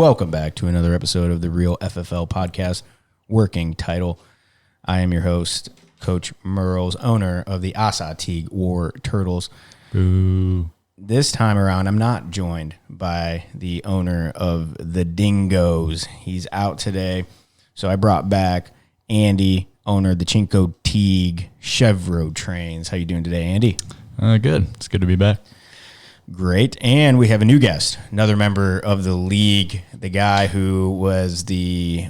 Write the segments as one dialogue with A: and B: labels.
A: Welcome back to another episode of the Real FFL podcast, Working Title. I am your host, Coach Merles, owner of the Assateague War Turtles.
B: Ooh.
A: This time around, I'm not joined by the owner of the Dingoes. He's out today, so I brought back Andy, owner of the Chinko Teague Chevro Trains. How you doing today, Andy?
B: Good. It's good to be back.
A: Great. And we have a new guest, another member of the league, the guy who was the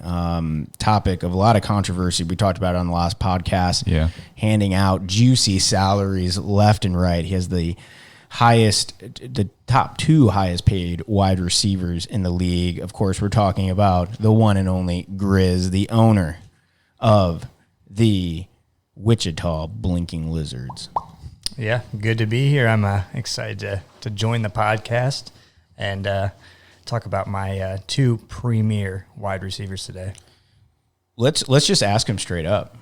A: topic of a lot of controversy. We talked about it on the last podcast.
B: Yeah.
A: Handing out juicy salaries left and right. He has the top two highest paid wide receivers in the league. Of course, we're talking about the one and only Grizz, the owner of the Wichita Blinking Lizards.
C: Yeah, good to be here. I'm excited to join the podcast and talk about my two premier wide receivers today.
A: Let's just ask him straight up.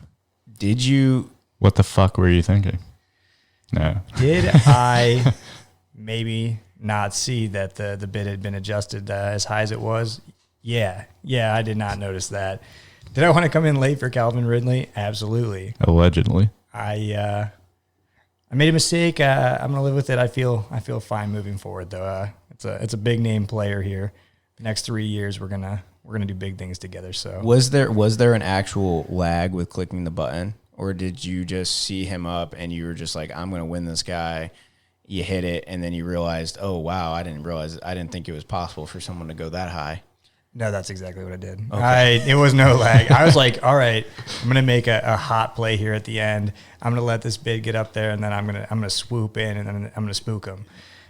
A: Did you?
B: What the fuck were you thinking? No.
C: Did I maybe not see that the bid had been adjusted as high as it was? Yeah, I did not notice that. Did I want to come in late for Calvin Ridley? Absolutely.
B: Allegedly.
C: I made a mistake. I'm gonna live with it. I feel fine moving forward though. It's a big name player here. The next 3 years we're gonna do big things together. So
A: was there an actual lag with clicking the button, or did you just see him up and you were just like, I'm gonna win this guy? You hit it and then you realized, oh wow, I didn't think it was possible for someone to go that high.
C: No, that's exactly what I did.
A: Okay.
C: It was no lag. I was like, all right, I'm gonna make a hot play here at the end. I'm gonna let this bid get up there, and then I'm gonna swoop in, and then I'm gonna spook him.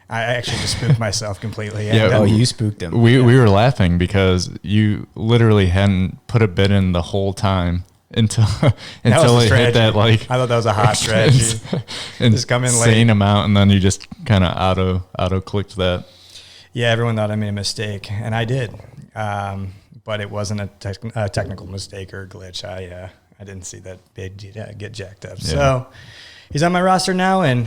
C: I actually just spooked myself completely.
A: Yeah. You spooked him.
B: We were laughing because you literally hadn't put a bid in the whole time until it hit that like.
C: I thought that was a hot strategy. Just come in late.
B: Insane amount, and then you just kind of auto clicked that.
C: Yeah, everyone thought I made a mistake, and I did. But it wasn't a technical mistake or a glitch. I didn't see that bid get jacked up. Yeah. So he's on my roster now, and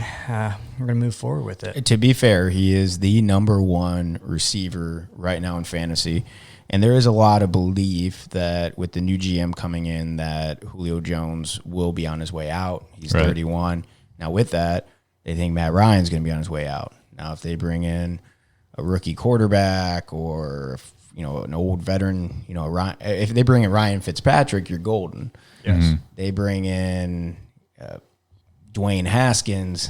C: we're going to move forward with it.
A: To be fair, he is the number one receiver right now in fantasy. And there is a lot of belief that with the new GM coming in that Julio Jones will be on his way out. He's
B: right.
A: 31. Now with that, they think Matt Ryan's going to be on his way out. Now if they bring in a rookie quarterback or an old veteran, if they bring in Ryan Fitzpatrick, you're golden.
C: Yes. Mm-hmm.
A: They bring in Dwayne Haskins.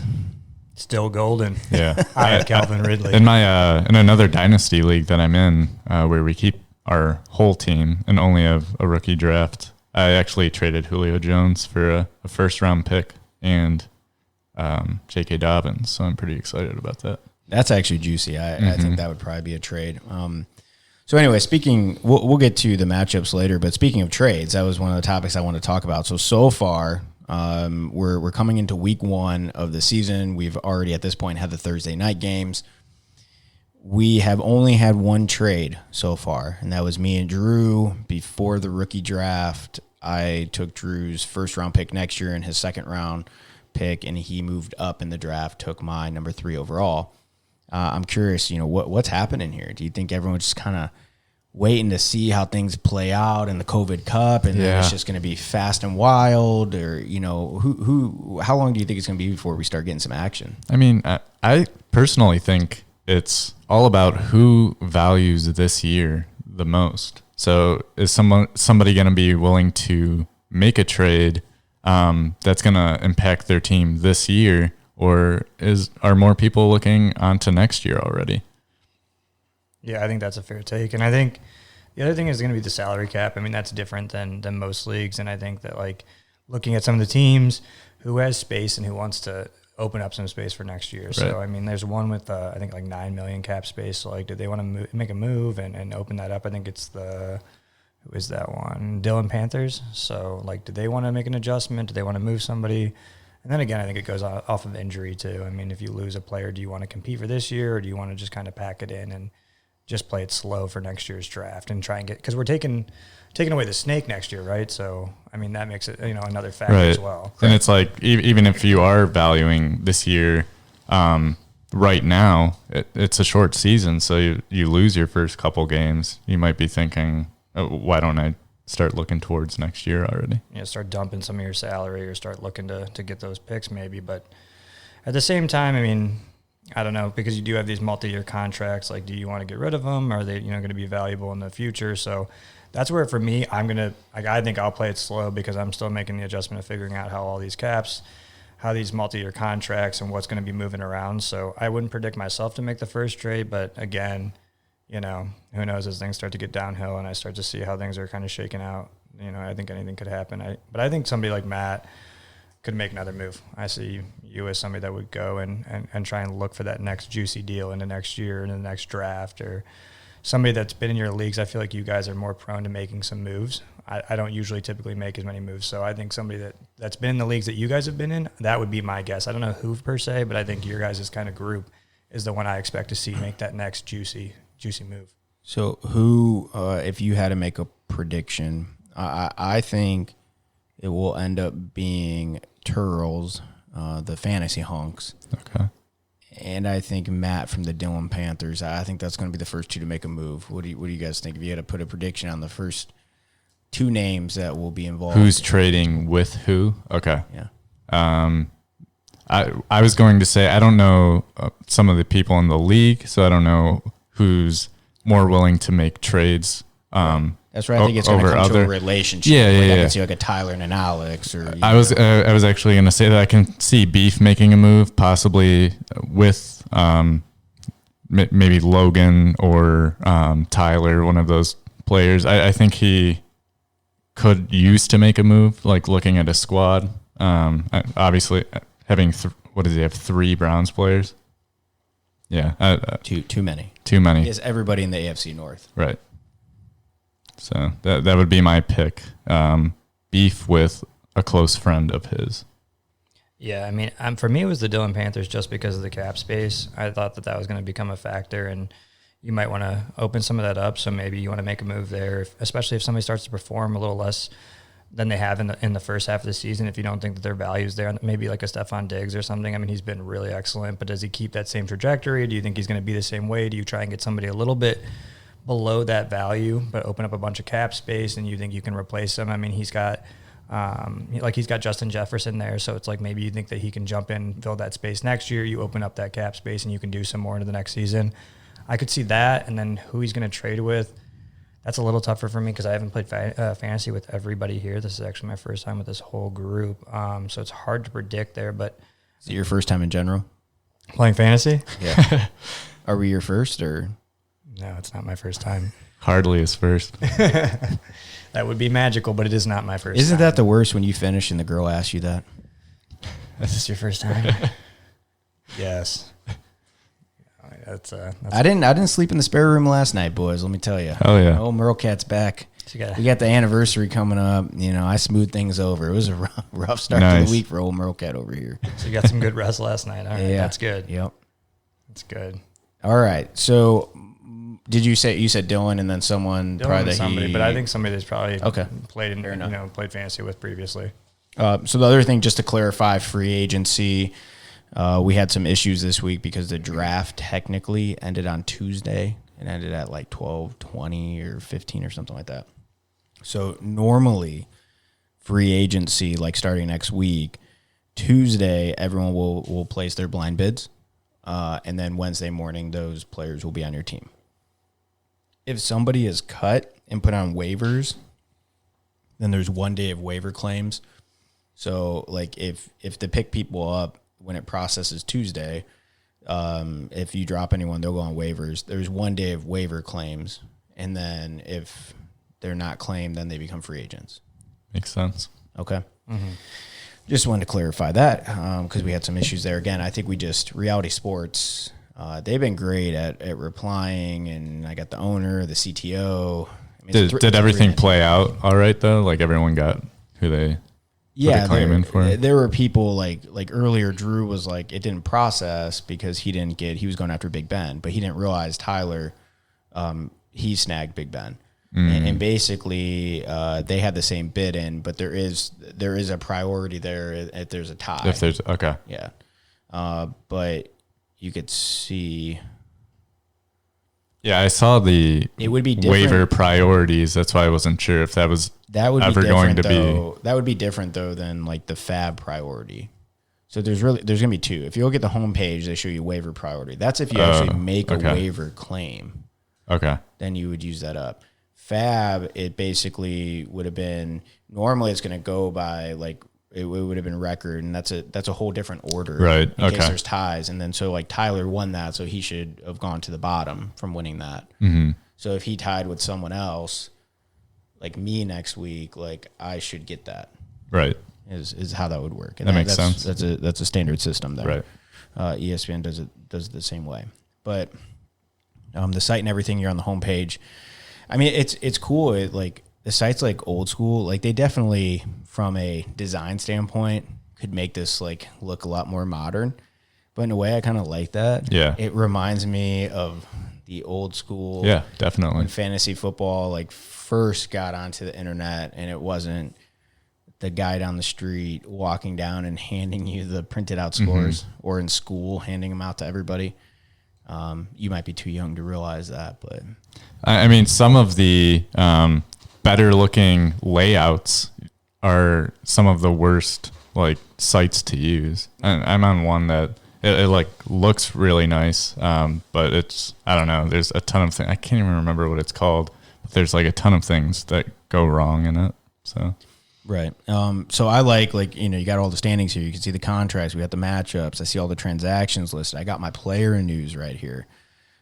C: Still golden.
B: Yeah.
C: I have Calvin Ridley.
B: In my in another dynasty league that I'm in, where we keep our whole team and only have a rookie draft, I actually traded Julio Jones for a first-round pick and J.K. Dobbins, so I'm pretty excited about that.
A: That's actually juicy. I think that would probably be a trade. So anyway, we'll get to the matchups later, but speaking of trades, that was one of the topics I want to talk about. So far, we're coming into week 1 of the season. We've already at this point had the Thursday night games. We have only had one trade so far, and that was me and Drew before the rookie draft. I took Drew's first round pick next year and his second round pick, and he moved up in the draft, took my number 3 overall. I'm curious, what's happening here? Do you think everyone's just kind of waiting to see how things play out in the COVID Cup, and then it's just going to be fast and wild, or how long do you think it's going to be before we start getting some action?
B: I mean, I personally think it's all about who values this year the most. So is somebody going to be willing to make a trade that's going to impact their team this year? Or are more people looking onto next year already?
C: Yeah, I think that's a fair take. And I think the other thing is going to be the salary cap. I mean, that's different than most leagues. And I think that, like, looking at some of the teams who has space and who wants to open up some space for next year. Right. So, I mean, there's one with, I think, like $9 million cap space. So, like, do they want to make a move and open that up? I think it's who is that one? Dillon Panthers. So, like, do they want to make an adjustment? Do they want to move somebody? And then again, I think it goes off of injury too. I mean, if you lose a player, do you want to compete for this year, or do you want to just kind of pack it in and just play it slow for next year's draft and try and get, because we're taking away the snake next year, right? So, I mean, that makes it, another factor as well.
B: And it's like, even if you are valuing this year, right now it's a short season, so you lose your first couple games. You might be thinking, oh, why don't I start looking towards next year already?
C: Start dumping some of your salary or start looking to get those picks maybe. But at the same time, I mean, I don't know, because you do have these multi-year contracts. Like, do you want to get rid of them? Are they, going to be valuable in the future? So that's where, for me, I think I'll play it slow because I'm still making the adjustment of figuring out how all these caps, how these multi-year contracts and what's going to be moving around. So I wouldn't predict myself to make the first trade, but again, who knows as things start to get downhill and I start to see how things are kind of shaking out. I think anything could happen. But I think somebody like Matt could make another move. I see you as somebody that would go and try and look for that next juicy deal in the next year, in the next draft, or somebody that's been in your leagues. I feel like you guys are more prone to making some moves. I don't usually typically make as many moves. So I think somebody that's been in the leagues that you guys have been in, that would be my guess. I don't know who per se, but I think your guys' kind of group is the one I expect to see make that next juicy move.
A: So who, if you had to make a prediction, I think it will end up being Turles, the fantasy hunks.
B: Okay.
A: And I think Matt from the Dillon Panthers. I think that's going to be the first two to make a move. What do you guys think? If you had to put a prediction on the first two names that will be involved.
B: Who's trading with who? Okay.
A: Yeah.
B: I was going to say, I don't know some of the people in the league, so I don't know who's more willing to make trades.
A: That's right. I think it's going to come to a relationship.
B: Yeah.
A: I can see like a Tyler and an Alex. Or
B: I was actually going to say that I can see Beef making a move, possibly with maybe Logan or Tyler, one of those players. I think he could use to make a move, like looking at a squad. Obviously, having what does he have? 3 Browns players. Yeah,
A: too many.
B: Too many.
A: Is everybody in the AFC North?
B: Right. So that would be my pick. Beef with a close friend of his.
C: Yeah, I mean, for me, it was the Dillon Panthers just because of the cap space. I thought that was going to become a factor, and you might want to open some of that up. So maybe you want to make a move there, especially if somebody starts to perform a little less than they have in the first half of the season. If you don't think that their value's there, maybe like a Stephon Diggs or something. I mean, he's been really excellent, but does he keep that same trajectory? Do you think he's going to be the same way? Do you try and get somebody a little bit below that value, but open up a bunch of cap space and you think you can replace him? I mean, he's got Justin Jefferson there, so it's like maybe you think that he can jump in, fill that space next year. You open up that cap space and you can do some more into the next season. I could see that, and then who he's going to trade with. That's a little tougher for me because I haven't played fantasy with everybody here. This is actually my first time with this whole group, so it's hard to predict there. But
A: is it your first time in general
C: playing fantasy?
A: Yeah. Are we your first or?
C: No, it's not my first time.
B: Hardly his first.
C: That would be magical, but it is not my first
A: Isn't
C: time.
A: that the worst when you finish and the girl asks you that?
C: Is this your first time? Yes. That's
A: I didn't sleep in the spare room last night, boys. Let me tell you.
B: Oh yeah.
A: Oh, Merle Cat's back.
C: So
A: we got the anniversary coming up. I smoothed things over. It was a rough start to the week for old Merle Cat over here.
C: So you got some good rest last night. All right, yeah. That's good.
A: Yep.
C: That's good.
A: All right. So did you said Dylan and then someone
C: probably somebody, but I think somebody that's probably played played fantasy with previously.
A: So the other thing, just to clarify, free agency. We had some issues this week because the draft technically ended on Tuesday. It ended at like 12:20 or 15 or something like that. So normally free agency, like starting next week, Tuesday, everyone will place their blind bids. And then Wednesday morning, those players will be on your team. If somebody is cut and put on waivers, then there's 1 day of waiver claims. So like if to pick people up, when it processes Tuesday, if you drop anyone, they'll go on waivers. There's 1 day of waiver claims, and then if they're not claimed, then they become free agents.
B: Makes sense.
A: Okay. Mm-hmm. Just wanted to clarify that because we had some issues there. Again, I think Reality Sports, they've been great at replying, and I got the owner, the CTO. I mean,
B: did everything play out all right, though? Like everyone got who they...
A: Yeah, there were people like earlier. Drew was like, it didn't process because he was going after Big Ben, but he didn't realize Tyler, he snagged Big Ben, and basically they had the same bid in, but there is a priority there if there's a tie.
B: If there's okay,
A: yeah, but you could see.
B: Yeah, I saw the
A: It would be
B: waiver priorities. That's why I wasn't sure if that was ever going to be.
A: That would be different though than like the fab priority. So there's gonna be two. If you look at the homepage, they show you waiver priority. That's if you actually make a waiver claim.
B: Okay.
A: Then you would use that up. Fab, it basically would have been normally it's gonna go by like it would have been record, and that's a whole different order,
B: right?
A: In case there's ties, and then so like Tyler won that, so he should have gone to the bottom from winning that.
B: Mm-hmm.
A: So if he tied with someone else, like me next week, like I should get that.
B: Right.
A: Is how that would work. And
B: that makes sense.
A: That's a standard system there.
B: Right.
A: ESPN does it the same way, but the site and everything, you're on the homepage. I mean, it's cool. Like the site's like old school. Like they definitely, from a design standpoint, could make this like look a lot more modern. But in a way, I kind of like that.
B: Yeah.
A: It reminds me of the old school.
B: Yeah, definitely.
A: When fantasy football like first got onto the internet, and it wasn't the guy down the street walking down and handing you the printed out scores, or in school handing them out to everybody. You might be too young to realize that, but
B: I mean, some of the better looking layouts are some of the worst like sites to use. I'm on one that it like looks really nice, but it's, I don't know. There's a ton of things. I can't even remember what it's called, but there's like a ton of things that go wrong in it. So.
A: Right. So I like, you got all the standings here. You can see the contracts. We got the matchups. I see all the transactions listed. I got my player news right here.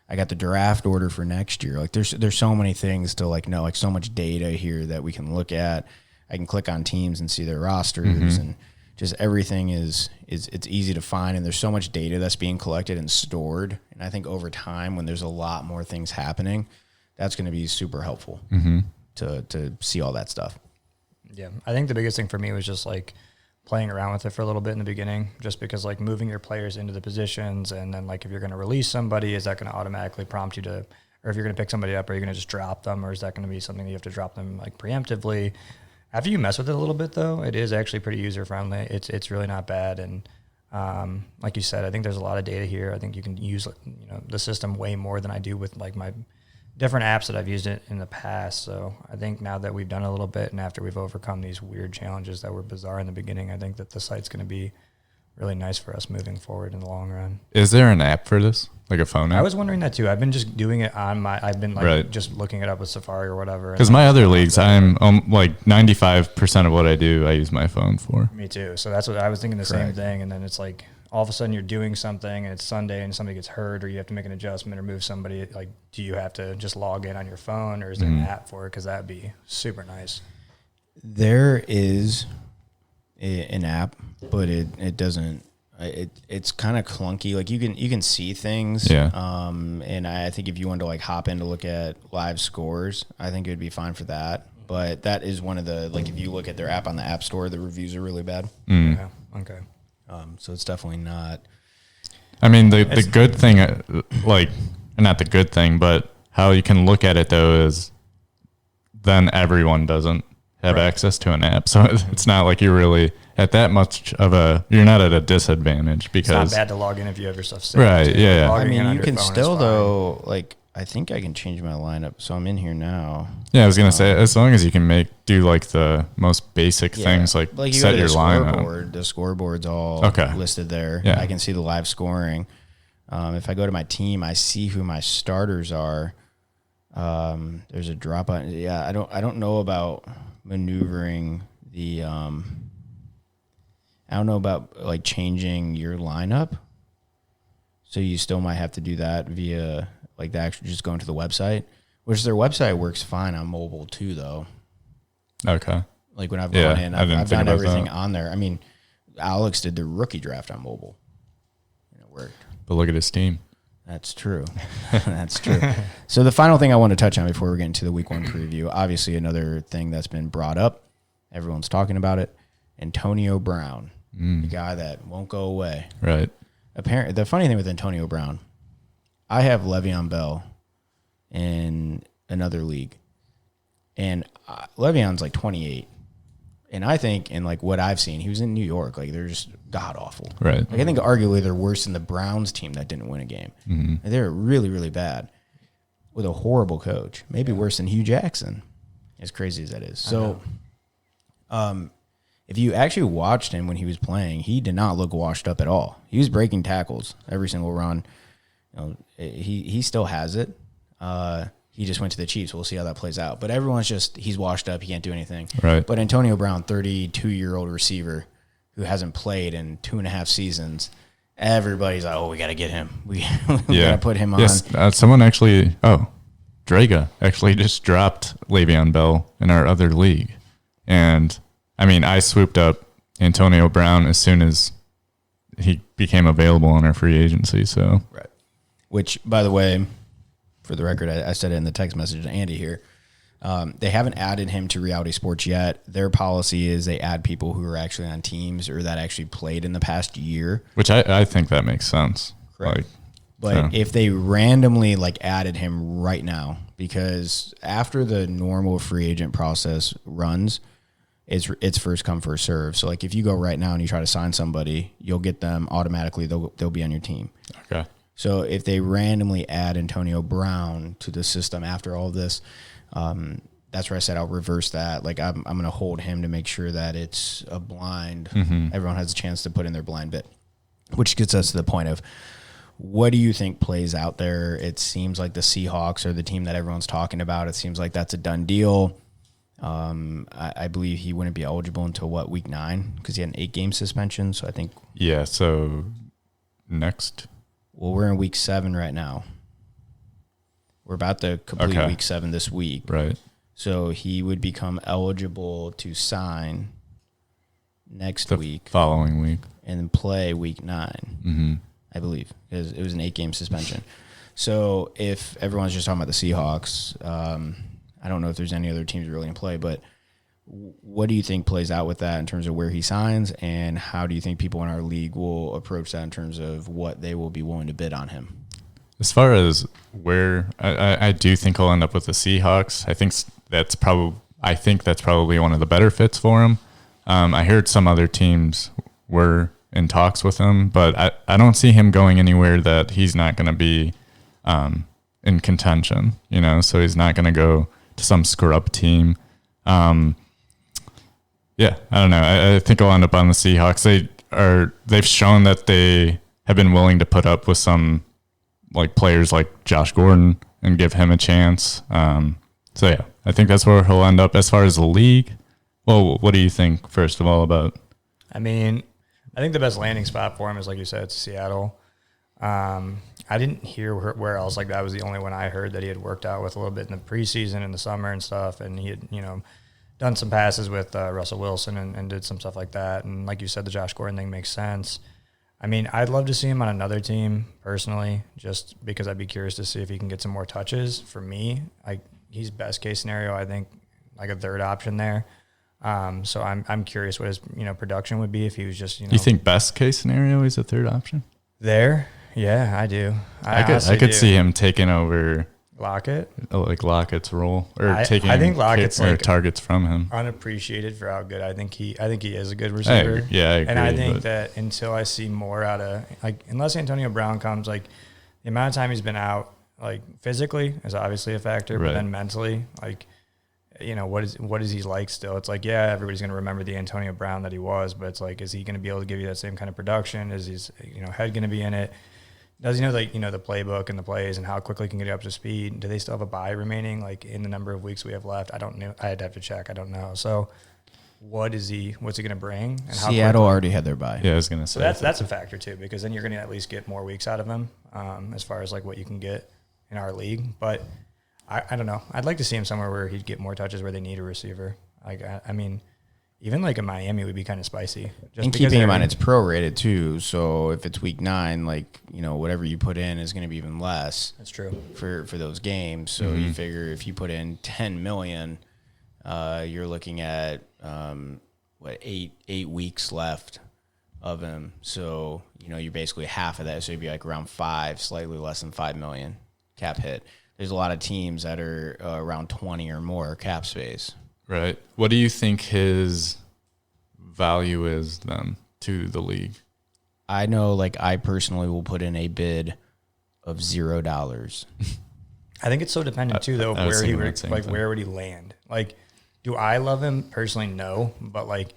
A: I got the draft order for next year. Like there's so many things to like know, like so much data here that we can look at. I can click on teams and see their rosters, and just everything is it's easy to find. And there's so much data that's being collected and stored. And I think over time, when there's a lot more things happening, that's going to be super helpful to see all that stuff.
C: Yeah, I think the biggest thing for me was just like playing around with it for a little bit in the beginning, just because like moving your players into the positions, and then like if you're going to release somebody, is that going to automatically prompt you to, or if you're going to pick somebody up, are you going to just drop them, or is that going to be something that you have to drop them like preemptively? After you mess with it a little bit though, it is actually pretty user friendly. It's really not bad, and like you said, I think there's a lot of data here. I think you can use the system way more than I do with like my different apps that I've used it in the past. So I think now that we've done a little bit, and after we've overcome these weird challenges that were bizarre in the beginning, I think that the site's going to be really nice for us moving forward in the long run.
B: Is there an app for this? Like a phone app?
C: I was wondering that too. I've been just doing it on I've been like just looking it up with Safari or whatever.
B: Because my other leagues, I'm like 95% of what I do, I use my phone for.
C: Me too. So that's what I was thinking, the same thing. And then it's like all of a sudden you're doing something and it's Sunday and somebody gets hurt, or you have to make an adjustment or move somebody. Like, do you have to just log in on your phone, or is there an app for it? Because that'd be super nice.
A: There is an app, but it doesn't. It's kind of clunky. Like you can see things.
B: Yeah.
A: And I think if you wanted to like hop in to look at live scores, I think it would be fine for that. But that is one of the, like, if you look at their app on the App Store, the reviews are really bad.
C: Yeah. Okay.
A: So it's definitely not.
B: I mean, the good thing, like, not the good thing, but how you can look at it though is then everyone doesn't have access to an app. So it's not like you're really at that much of you're not at a disadvantage, because
C: it's not bad to log in if you have your stuff saved.
B: Right. Yeah.
A: I mean, you can still though, like, I think I can change my lineup. So I'm in here now.
B: Yeah, I was gonna say, as long as you can do like the most basic things, like
A: you
B: set
A: go to
B: your
A: the
B: lineup.
A: scoreboard. The scoreboard's all listed there.
B: Yeah.
A: I can see the live scoring. If I go to my team, I see who my starters are. There's a drop on. Yeah, I don't know about maneuvering the. I don't know about like changing your lineup. So you still might have to do that via like the actual, just going to the website, which their website works fine on mobile too, though.
B: Okay.
A: Like when I've gone in, I've done everything
B: that
A: on there. I mean, Alex did the rookie draft on mobile, and it worked.
B: But look at his team.
A: That's true. That's true. So the final thing I want to touch on before we get into the week one preview, obviously another thing that's been brought up, everyone's talking about it, Antonio Brown, the guy that won't go away.
B: Right.
A: Apparently, the funny thing with Antonio Brown, I have Le'Veon Bell in another league, and Le'Veon's like 28, And I think, in like what I've seen, he was in New York. Like, they're just god awful.
B: Right.
A: Like, I think arguably they're worse than the Browns team that didn't win a game. Mm-hmm. They're really, really bad with a horrible coach. Maybe worse than Hugh Jackson, as crazy as that is. So, if you actually watched him when he was playing, he did not look washed up at all. He was breaking tackles every single run. You know, he still has it. He just went to the Chiefs. We'll see how that plays out. But everyone's just, he's washed up. He can't do anything.
B: Right.
A: But Antonio Brown, 32-year-old receiver who hasn't played in 2.5 seasons, everybody's like, oh, we got to get him. We got to put him on.
B: Yes, someone actually, Draga actually just dropped Le'Veon Bell in our other league. And, I mean, I swooped up Antonio Brown as soon as he became available in our free agency. So,
A: right. Which, by the way, for the record, I said it in the text message to Andy here. They haven't added him to Reality Sports yet. Their policy is they add people who are actually on teams or that actually played in the past year.
B: Which I think that makes sense.
A: Correct.
B: Like,
A: but if they randomly like added him right now, because after the normal free agent process runs, it's first come, first serve. So like if you go right now and you try to sign somebody, you'll get them automatically. They'll be on your team.
B: Okay.
A: So if they randomly add Antonio Brown to the system after all this, that's where I said I'll reverse that. Like I'm going to hold him to make sure that it's a blind. Mm-hmm. Everyone has a chance to put in their blind bit, which gets us to the point of what do you think plays out there? It seems like the Seahawks are the team that everyone's talking about. It seems like that's a done deal. I believe he wouldn't be eligible until week 9 because he had an 8-game suspension. So I think.
B: Yeah. So next.
A: Well, we're in week 7 right now. We're about to complete week 7 this week.
B: Right.
A: So he would become eligible to sign next week.
B: Following week.
A: And then play week 9, I believe, because it was an 8-game suspension. So if everyone's just talking about the Seahawks, I don't know if there's any other teams really in play, but what do you think plays out with that in terms of where he signs, and how do you think people in our league will approach that in terms of what they will be willing to bid on him?
B: As far as where I do think he'll end up with the Seahawks, I think that's probably one of the better fits for him. I heard some other teams were in talks with him, but I don't see him going anywhere that he's not going to be in contention, so he's not going to go to some scrub team. Yeah, I don't know. I think I'll end up on the Seahawks. They've shown that they have been willing to put up with some like players like Josh Gordon and give him a chance. So yeah, I think that's where he'll end up. As far as the league, well, what do you think first of all about?
C: I mean, I think the best landing spot for him is, like you said, it's Seattle. I didn't hear where else. Like, that was the only one I heard that he had worked out with a little bit in the preseason in the summer and stuff. And he had, done some passes with Russell Wilson and did some stuff like that. And like you said, the Josh Gordon thing makes sense. I mean, I'd love to see him on another team personally, just because I'd be curious to see if he can get some more touches. For me, he's best case scenario, I think, like a third option there. So I'm curious what his production would be if he was just
B: You think best case scenario is a third option
C: there? Yeah, I do.
B: I could see him taking over
C: Lockett,
B: like Lockett's role, or
C: taking. I think Lockett's
B: targets from him.
C: Unappreciated for how good I think he is a good receiver.
B: I agree,
C: and I think that until I see more out of unless Antonio Brown comes, the amount of time he's been out, physically is obviously a factor, but then mentally, what is he like still? It's everybody's going to remember the Antonio Brown that he was, but it's is he going to be able to give you that same kind of production? Is his head going to be in it? Does he know the playbook and the plays and how quickly he can get up to speed? Do they still have a bye remaining in the number of weeks we have left? I don't know. I'd have to check. I don't know. So what's he going to bring? And
A: Seattle already had their bye.
B: Yeah, I was going to say.
C: So that's a factor too, because then you're going to at least get more weeks out of him as far as what you can get in our league. But I don't know. I'd like to see him somewhere where he'd get more touches where they need a receiver. I mean, even in Miami would be kind of spicy.
A: Just and keeping in mind it's prorated too. So if it's week 9, whatever you put in is going to be even less.
C: That's true
A: for those games. So you figure if you put in 10 million, you're looking at 8 weeks left of him. So you're basically half of that. So you'd be around 5, slightly less than 5 million cap hit. There's a lot of teams that are around 20 or more cap space.
B: Right. What do you think his value is then to the league?
A: I know, like, I personally will put in a bid of $0.
C: I think it's so dependent too, though, of
B: I was
C: where he
B: thinking
C: would,
B: that same
C: like,
B: thing.
C: where would he land? Like, do I love him personally? No, but like,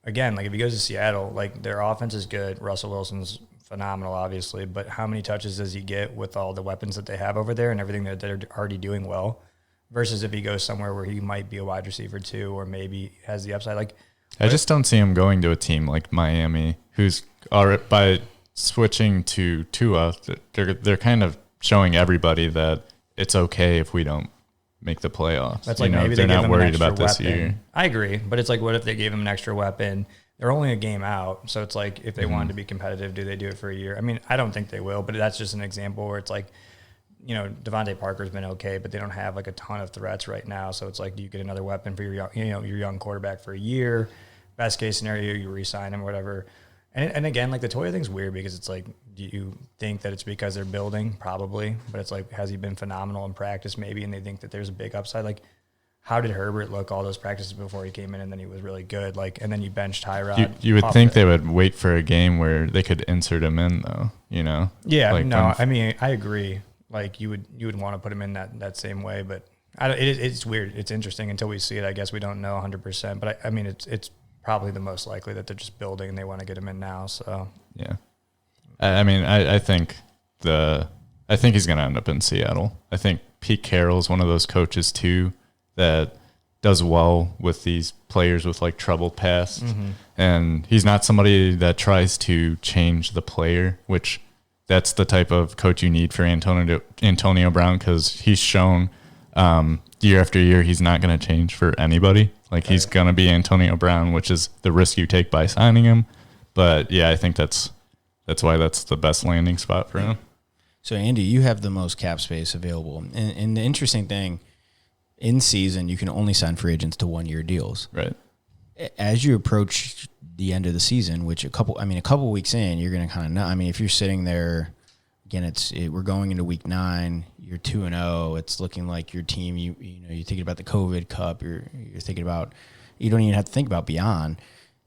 C: again, like if he goes to Seattle, like their offense is good. Russell Wilson's phenomenal, obviously, but how many touches does he get with all the weapons that they have over there and everything that they're already doing well? Versus if he goes somewhere where he might be a wide receiver too, or maybe has the upside. Like,
B: I just don't see him going to a team like Miami, who's already, by switching to Tua, they're kind of showing everybody that it's okay if we don't make the playoffs.
C: that's like maybe
B: they're
C: they give
B: not
C: him
B: worried
C: an extra
B: about this
C: weapon.
B: year.
C: I agree, but it's like, what if they gave him an extra weapon? They're only a game out, so it's like if they wanted to be competitive, do they do it for a year? I mean, I don't think they will, but that's just an example where it's like, you know, Devontae Parker's been okay, but they don't have like a ton of threats right now. So it's like, do you get another weapon for your young, your young quarterback for a year? Best case scenario, you re-sign him or whatever. And again, like the Toya thing's weird because it's like, do you think that it's because they're building? Probably, but it's like, has he been phenomenal in practice? Maybe, and they think that there's a big upside. Like, how did Herbert look all those practices before he came in, and then he was really good? Like, and then you benched Tyrod.
B: You would think they would wait for a game where they could insert him in, though.
C: Yeah,
B: like
C: no, I mean, I agree. Like you would want to put him in that same way, but it's weird. It's interesting until we see it. I guess we don't know 100%, but I mean, it's probably the most likely that they're just building and they want to get him in now. So
B: yeah, I mean, I think he's going to end up in Seattle. I think Pete Carroll is one of those coaches too that does well with these players with like troubled pasts, and he's not somebody that tries to change the player, which that's the type of coach you need for Antonio Brown, because he's shown year after year he's not going to change for anybody. Like he's going to be Antonio Brown, which is the risk you take by signing him. But yeah, I think that's why that's the best landing spot for him.
A: So Andy, you have the most cap space available, and the interesting thing, in season you can only sign free agents to 1-year deals.
B: Right.
A: As you approach the end of the season, which a couple weeks in, you're going to kind of know. I mean, if you're sitting there, again, we're going into week 9. You're 2-0. It's looking like your team. You're thinking about the COVID Cup. You're thinking about. You don't even have to think about beyond.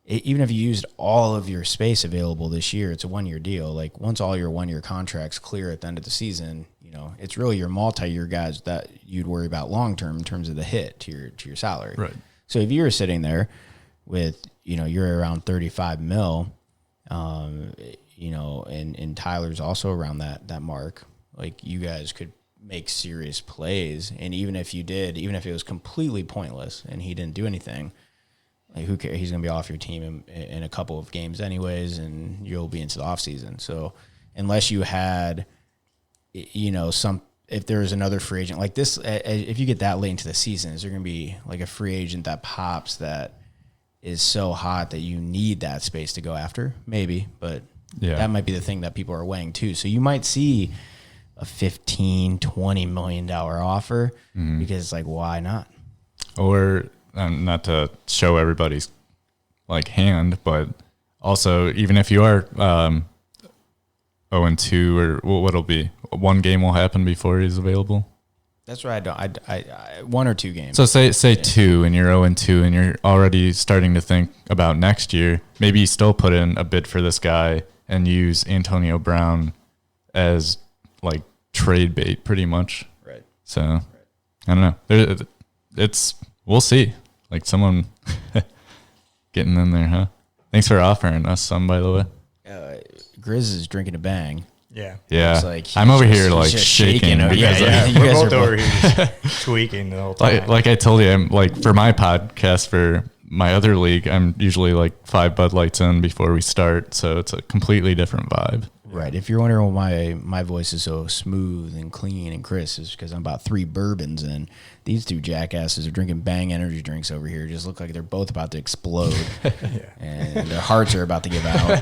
A: Even if you used all of your space available this year, it's a 1-year deal. Like once all your 1-year contracts clear at the end of the season, it's really your multi-year guys that you'd worry about long term in terms of the hit to your salary.
B: Right.
A: So if you were sitting there with you're around 35 mil, and Tyler's also around that mark, like you guys could make serious plays. And even if it was completely pointless and he didn't do anything, like who cares? He's going to be off your team in a couple of games anyways, and you'll be into the offseason. So unless you had, if there was another free agent like this, if you get that late into the season, is there going to be like a free agent that pops that is so hot that you need that space to go after? Maybe, but that might be the thing that people are weighing too. So you might see a $15-20 million offer because it's like, why not?
B: Or not to show everybody's like hand, but also even if you are 0-2, or what'll be one game will happen before he's available.
A: That's right. I 1 or 2 games.
B: So say 2 and you're 0-2 and you're already starting to think about next year. Maybe you still put in a bid for this guy and use Antonio Brown as like trade bait pretty much.
A: Right.
B: So I don't know. We'll see. Like someone getting in there, huh? Thanks for offering us some, by the way.
A: Grizz is drinking a bang.
C: yeah.
B: Yeah,
A: Like
B: I'm over
A: he's
B: here
A: just-
B: like
A: he's just
B: shaking.
A: shaking.
B: Because
A: Yeah. You
C: We're
A: guys
C: both
A: are
C: over here just tweaking the whole time.
B: like I told you, I'm like for my podcast for my other league, I'm usually like 5 Bud Lights in before we start, so it's a completely different vibe.
A: Right. If you're wondering why my voice is so smooth and clean and crisp, it's because I'm about 3 bourbons and these 2 jackasses are drinking Bang energy drinks over here. Just look like they're both about to explode, and their hearts are about to give out.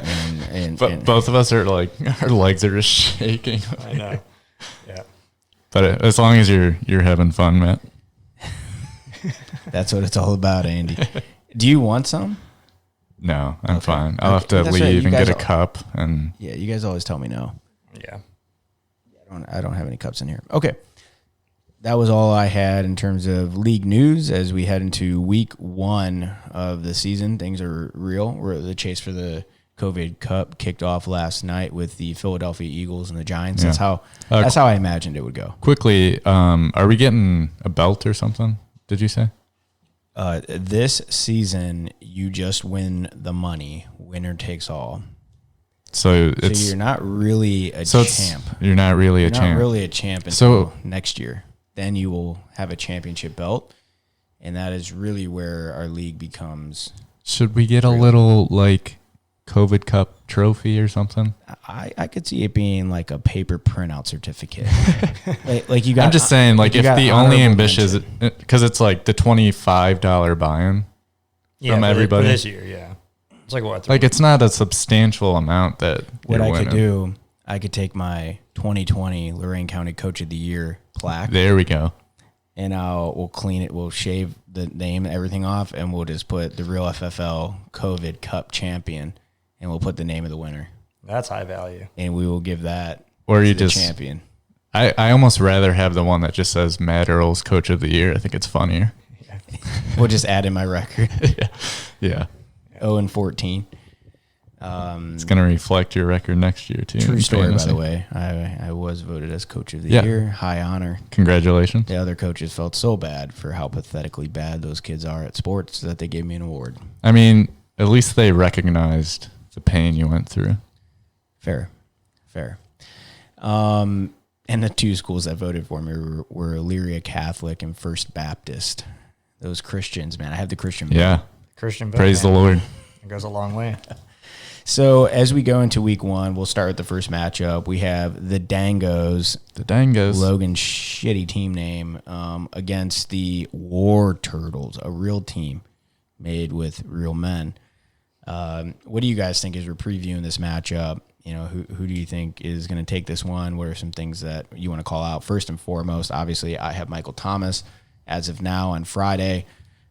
B: But both of us are like our legs are just shaking.
C: I know. Yeah.
B: But as long as you're having fun, Matt.
A: That's what it's all about, Andy. Do you want some?
B: No, I'm
A: Okay.
B: fine. I'll have to
A: That's right.
B: leave
A: You
B: and
A: guys
B: get a
A: all-
B: cup. And
A: Yeah, you guys always tell me no.
C: Yeah.
A: I don't have any cups in here. Okay. that was all I had in terms of league news as we head into week 1 of the season. Things are real. The chase for the COVID Cup kicked off last night with the Philadelphia Eagles and the Giants.
B: Yeah.
A: That's how I imagined it would go.
B: Quickly, are we getting a belt or something? Did you say?
A: This season, you just win the money. Winner takes all.
B: So
A: you're not really a champ.
B: You're not really a champ.
A: Not really a champ until next year. Then you will have a championship belt, and that is really where our league becomes.
B: Should we get a little like COVID Cup trophy or something?
A: I could see it being like a paper printout certificate. like you got.
B: I'm just saying, like if the only ambition, because it's like the $25 buy-in from everybody
C: for this year, yeah. It's like what?
B: Like it's not a substantial amount that
A: what I
B: winning.
A: could do. I could take my 2020 Lorain County Coach of the Year plaque.
B: There we go.
A: And we'll clean it. We'll shave the name and everything off, and we'll just put the real FFL COVID Cup champion, and we'll put the name of the winner.
C: That's high value.
A: And we will give that
B: or you
A: to the
B: just
A: champion.
B: I almost rather have the one that just says Matt Earl's Coach of the Year. I think it's funnier.
A: Yeah. We'll just add in my record.
B: Yeah.
A: 0-14.
B: It's going to reflect your record next year, too.
A: True story, by the way. I was voted as Coach of the Year. High honor.
B: Congratulations.
A: The other coaches felt so bad for how pathetically bad those kids are at sports that they gave me an award.
B: I mean, at least they recognized the pain you went through.
A: Fair. And the 2 schools that voted for me were Elyria Catholic and First Baptist. Those Christians, man. I have the Christian vote.
B: Yeah.
C: Christian vote.
B: Praise the Lord.
C: It goes a long way.
A: So as we go into week 1, we'll start with the first matchup. We have the Dangos. Logan's shitty team name against the War Turtles, a real team made with real men. What do you guys think as we're previewing this matchup? You know, who do you think is going to take this one? What are some things that you want to call out? First and foremost, obviously, I have Michael Thomas as of now on Friday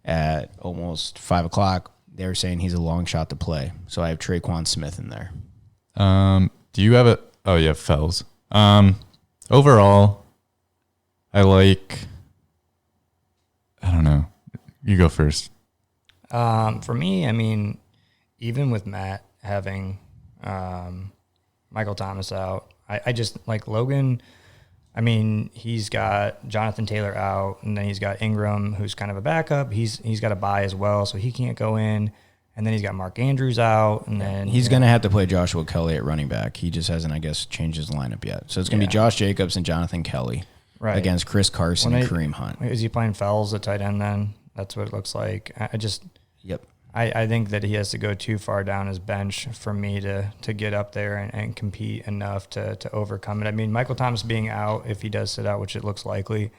A: at almost 5 o'clock. They're saying he's a long shot to play. So I have Traquan Smith in there.
B: Do you have it? Oh, yeah, Fells. Overall, I don't know. You go first.
C: For me, I mean, even with Matt having Michael Thomas out, I just like Logan. I mean, he's got Jonathan Taylor out, and then he's got Ingram, who's kind of a backup. He's got a bye as well, so he can't go in. And then he's got Mark Andrews out, and then
A: he's going to have to play Joshua Kelly at running back. He just hasn't, I guess, changed his lineup yet. So it's going to be Josh Jacobs and Jonathan Kelly against Chris Carson and Kareem Hunt.
C: Is he playing Fells at tight end then? That's what it looks like. I think that he has to go too far down his bench for me to get up there and compete enough to overcome it. I mean, Michael Thomas being out, if he does sit out, which it looks likely,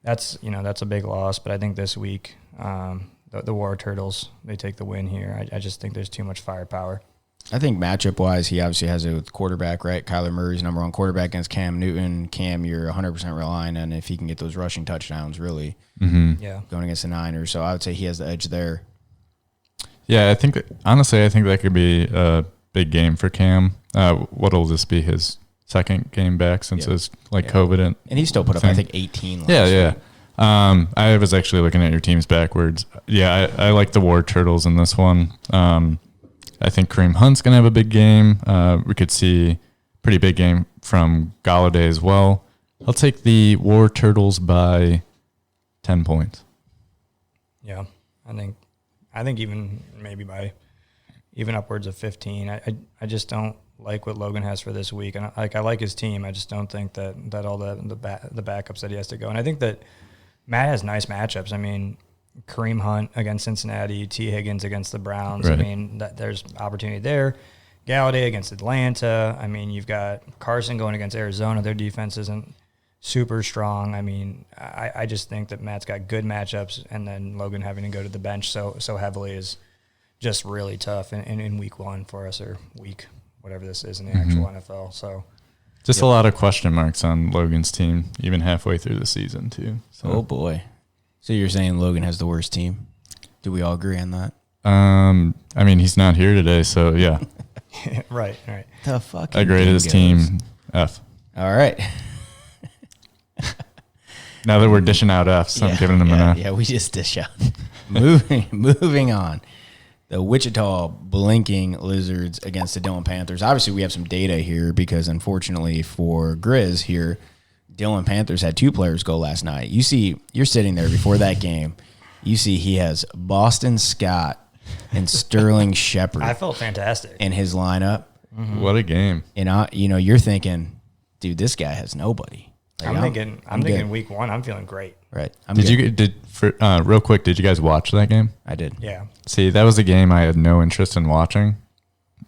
C: that's a big loss. But I think this week, the War Turtles, they take the win here. I just think there's too much firepower.
A: I think matchup-wise, he obviously has a quarterback, right? Kyler Murray's number 1 quarterback against Cam Newton. Cam, you're 100% relying on if he can get those rushing touchdowns, really, going against the Niners. So I would say he has the edge there.
B: Yeah, I think that could be a big game for Cam. What'll this be, his second game back since his COVID?
A: And he still put up, I think, 18 last
B: week. I was actually looking at your teams backwards. Yeah, I like the War Turtles in this one. I think Kareem Hunt's going to have a big game. We could see a pretty big game from Galladay as well. I'll take the War Turtles by 10 points.
C: Yeah, I think even maybe by even upwards of 15. I just don't like what Logan has for this week. And I like his team. I just don't think that all the backups that he has to go. And I think that Matt has nice matchups. I mean, Kareem Hunt against Cincinnati, T. Higgins against the Browns. Right. I mean, there's opportunity there. Galladay against Atlanta. I mean, you've got Carson going against Arizona. Their defense isn't super strong. I mean, I just think that Matt's got good matchups, and then Logan having to go to the bench so heavily is just really tough in week 1 for us, or week whatever this is in the actual NFL. So
B: just a lot of question marks on Logan's team, even halfway through the season too. So.
A: Oh boy! So you're saying Logan has the worst team? Do we all agree on that?
B: I mean, he's not here today, so yeah.
C: Right.
A: The fuck.
B: I graded his team F.
A: All right.
B: Now that we're dishing out Fs, I'm giving them an F.
A: Yeah, we just dish out. Moving on. The Wichita Blinking Lizards against the Dillon Panthers. Obviously, we have some data here because, unfortunately for Grizz here, Dillon Panthers had 2 players go last night. You see, you're sitting there before that game. You see he has Boston Scott and Sterling Shepard.
C: I felt fantastic
A: in his lineup.
B: Mm-hmm. What a game!
A: And you're thinking, dude, this guy has nobody.
C: Like, I'm thinking week 1, I'm feeling great.
A: Right.
B: Real quick, did you guys watch that game?
A: I did.
C: Yeah.
B: See, that was a game I had no interest in watching.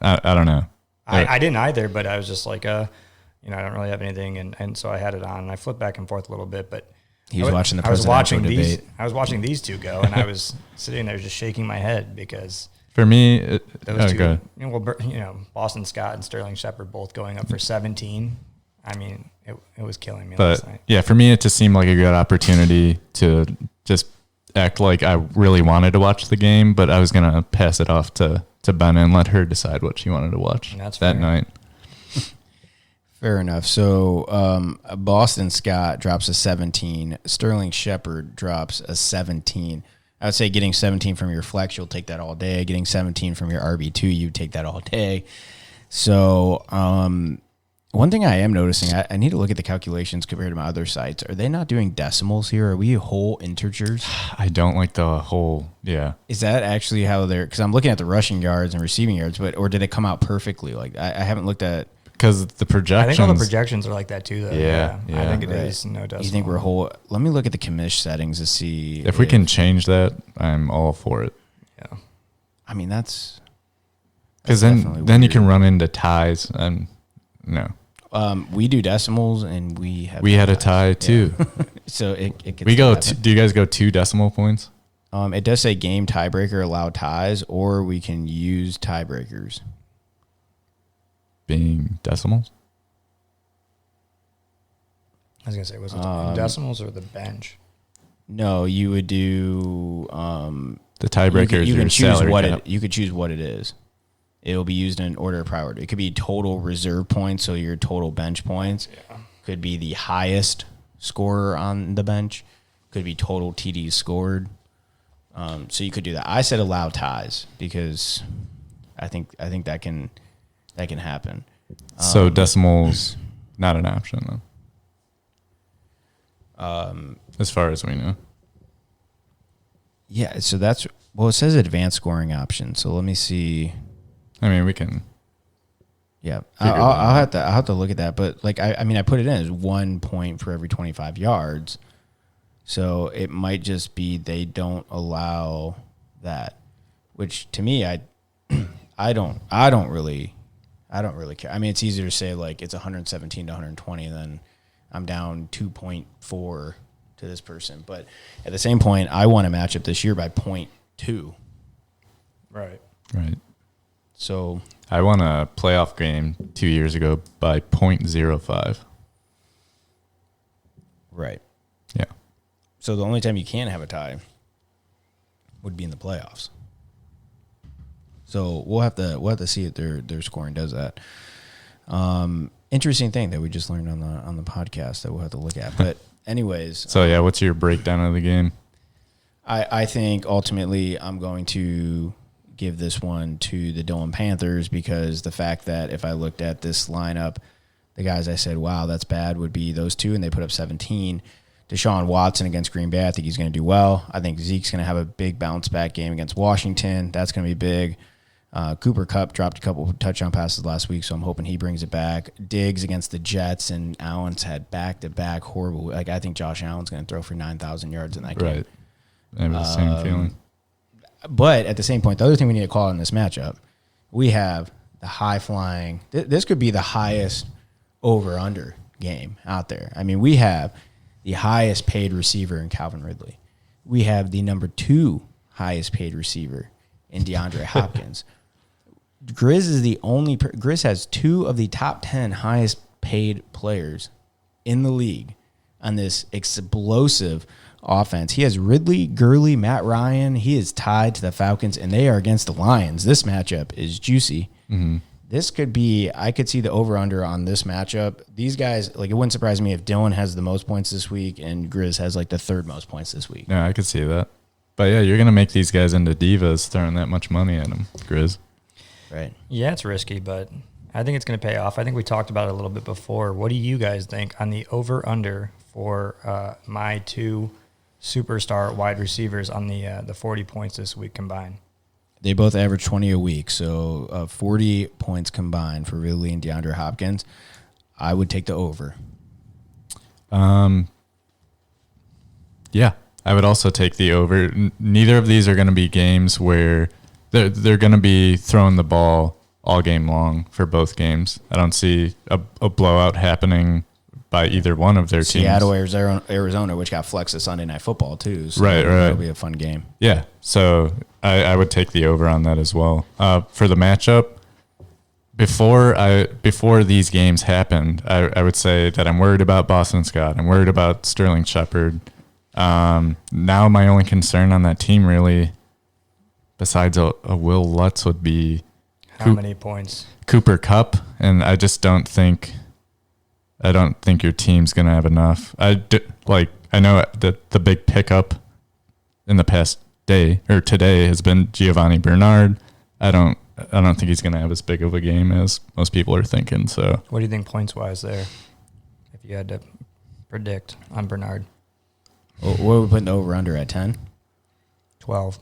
B: I don't know.
C: I didn't either, but I was just like, I don't really have anything, and so I had it on, and I flipped back and forth a little bit, but
A: he was watching the presidential debate.
C: I was watching these 2 go, and I was sitting there just shaking my head because
B: for me,
C: those 2, Boston Scott and Sterling Shepard both going up for 17. I mean, it was killing me last night.
B: Yeah, for me, it just seemed like a good opportunity to just act like I really wanted to watch the game, but I was going to pass it off to Ben and let her decide what she wanted to watch that night.
A: Fair enough. So Boston Scott drops a 17. Sterling Shepard drops a 17. I would say getting 17 from your flex, you'll take that all day. Getting 17 from your RB2, you take that all day. So one thing I am noticing, I need to look at the calculations compared to my other sites. Are they not doing decimals here? Are we whole integers?
B: I don't like the whole, yeah.
A: Is that actually how they're, because I'm looking at the rushing yards and receiving yards, or did it come out perfectly? Like, I haven't looked at.
B: Because the projections.
C: I think all the projections are like that too, though.
B: Yeah.
C: I think it is no decimal.
A: You think we're whole? Let me look at the commish settings to see.
B: If we can change that, I'm all for it.
C: Yeah.
A: I mean, that's.
B: Because then you can run into ties and no.
A: We do decimals and we
B: had a tie too.
A: So it
B: we go. Do you guys go 2 decimal points?
A: It does say game tiebreaker allow ties, or we can use tiebreakers.
B: Being decimals?
C: I was gonna say, was it decimals or the bench?
A: No, you would do
B: the tiebreaker.
A: You can choose what you could choose what it is. It'll be used in order of priority. It could be total reserve points, so your total bench points could be the highest scorer on the bench. Could be total TDs scored. So you could do that. I said allow ties because I think that can happen.
B: So decimals not an option then. As far as we know.
A: Yeah, so it says advanced scoring option. So let me see.
B: I mean, we can.
A: Yeah, I'll have to look at that. But like, I mean, I put it in as 1 point for every 25 yards. So it might just be they don't allow that, which to me, I don't really care. I mean, it's easier to say like it's 117 to 120 than I'm down 2.4 to this person. But at the same point, I won a matchup this year by 0.2.
C: Right.
A: So
B: I won a playoff game 2 years ago by 0.05.
A: Right.
B: Yeah.
A: So the only time you can have a tie would be in the playoffs. So we'll have to see if their scoring does that. Interesting thing that we just learned on the podcast that we'll have to look at. But anyways,
B: so yeah, what's your breakdown of the game?
A: I think ultimately I'm going to give this one to the Dillon Panthers because the fact that if I looked at this lineup, the guys I said, wow, that's bad, would be those 2, and they put up 17. Deshaun Watson against Green Bay, I think he's going to do well. I think Zeke's going to have a big bounce-back game against Washington. That's going to be big. Cooper Kupp dropped a couple of touchdown passes last week, so I'm hoping he brings it back. Diggs against the Jets, and Allen's had back-to-back horrible. Like, I think Josh Allen's going to throw for 9,000 yards in that game.
B: Right. I have the same feeling.
A: But at the same point, the other thing we need to call in this matchup, we have the high-flying. This could be the highest over-under game out there. I mean, we have the highest paid receiver in Calvin Ridley. We have the number 2 highest paid receiver in DeAndre Hopkins. Grizz has 2 of the top 10 highest paid players in the league on this explosive offense. He has Ridley, Gurley, Matt Ryan. He is tied to the Falcons, and they are against the Lions. This matchup is juicy.
B: Mm-hmm.
A: This could be, I could see the over-under on this matchup. These guys, like, it wouldn't surprise me if Dylan has the most points this week and Grizz has, like, the third most points this week.
B: Yeah, I could see that. But, yeah, you're going to make these guys into divas throwing that much money at them, Grizz.
A: Right.
C: Yeah, it's risky, but I think it's going to pay off. I think we talked about it a little bit before. What do you guys think on the over-under for my two superstar wide receivers on the 40 points this week combined?
A: They both average 20 a week, so 40 points combined for Ridley and DeAndre Hopkins. I would take the over.
B: Yeah, I would also take the over. Neither of these are going to be games where they're going to be throwing the ball all game long for both games. I don't see a blowout happening by either one of their teams.
A: Seattle, Arizona, which got flexed to Sunday Night Football too. So
B: right.
A: It'll be a fun game.
B: Yeah, so I would take the over on that as well. For the matchup, before these games happened, I would say that I'm worried about Boston Scott. I'm worried about Sterling Shepard. Now my only concern on that team really, besides a Will Lutz, would be
C: how many points?
B: Cooper Kupp, and I just don't think your team's gonna have enough. I know that the big pickup in the past day or today has been Giovanni Bernard. I don't think he's gonna have as big of a game as most people are thinking. So
C: what do you think points wise there? If you had to predict on Bernard,
A: What are we putting the over under at 10?
C: 12.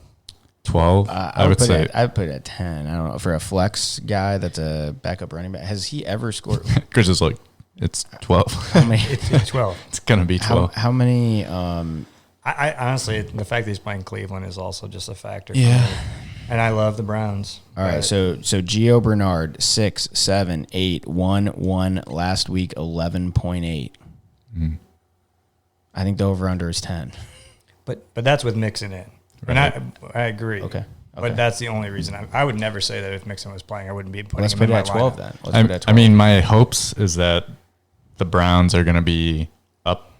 B: 12. I would say
A: I'd put it at 10. I don't know, for a flex guy that's a backup running back. Has he ever scored?
B: Chris is like, it's 12.
A: How many?
C: It's 12.
B: It's gonna be 12.
A: How many?
C: I honestly, the fact that he's playing Cleveland is also just a factor.
B: Yeah.
C: For me. And I love the Browns.
A: All right, so Gio Bernard 6, 7, 8, 1, 1 last week 11.8. I think the over under is 10.
C: But that's with Mixon in.
B: Right.
C: And I agree.
A: Okay.
C: But that's the only reason. I would never say that if Mixon was playing, I wouldn't be putting
A: Let's
C: him
A: put
C: in
A: it
C: my
A: at 12
C: lineup.
A: then. Let's put it at 12.
B: I mean, my hopes is that the Browns are going to be up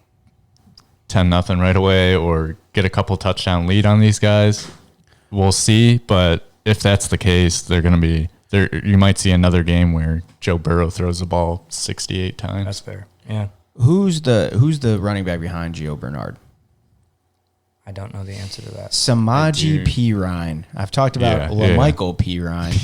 B: 10-0 right away or get a couple touchdown lead on these guys. We'll see, but if that's the case, they're going to be there. You might see another game where Joe Burrow throws the ball 68 times.
C: That's fair. Yeah.
A: Who's the running back behind Gio Bernard?
C: I don't know the answer to that.
A: Samaji P. Ryan. I've talked about Michael P. Ryan.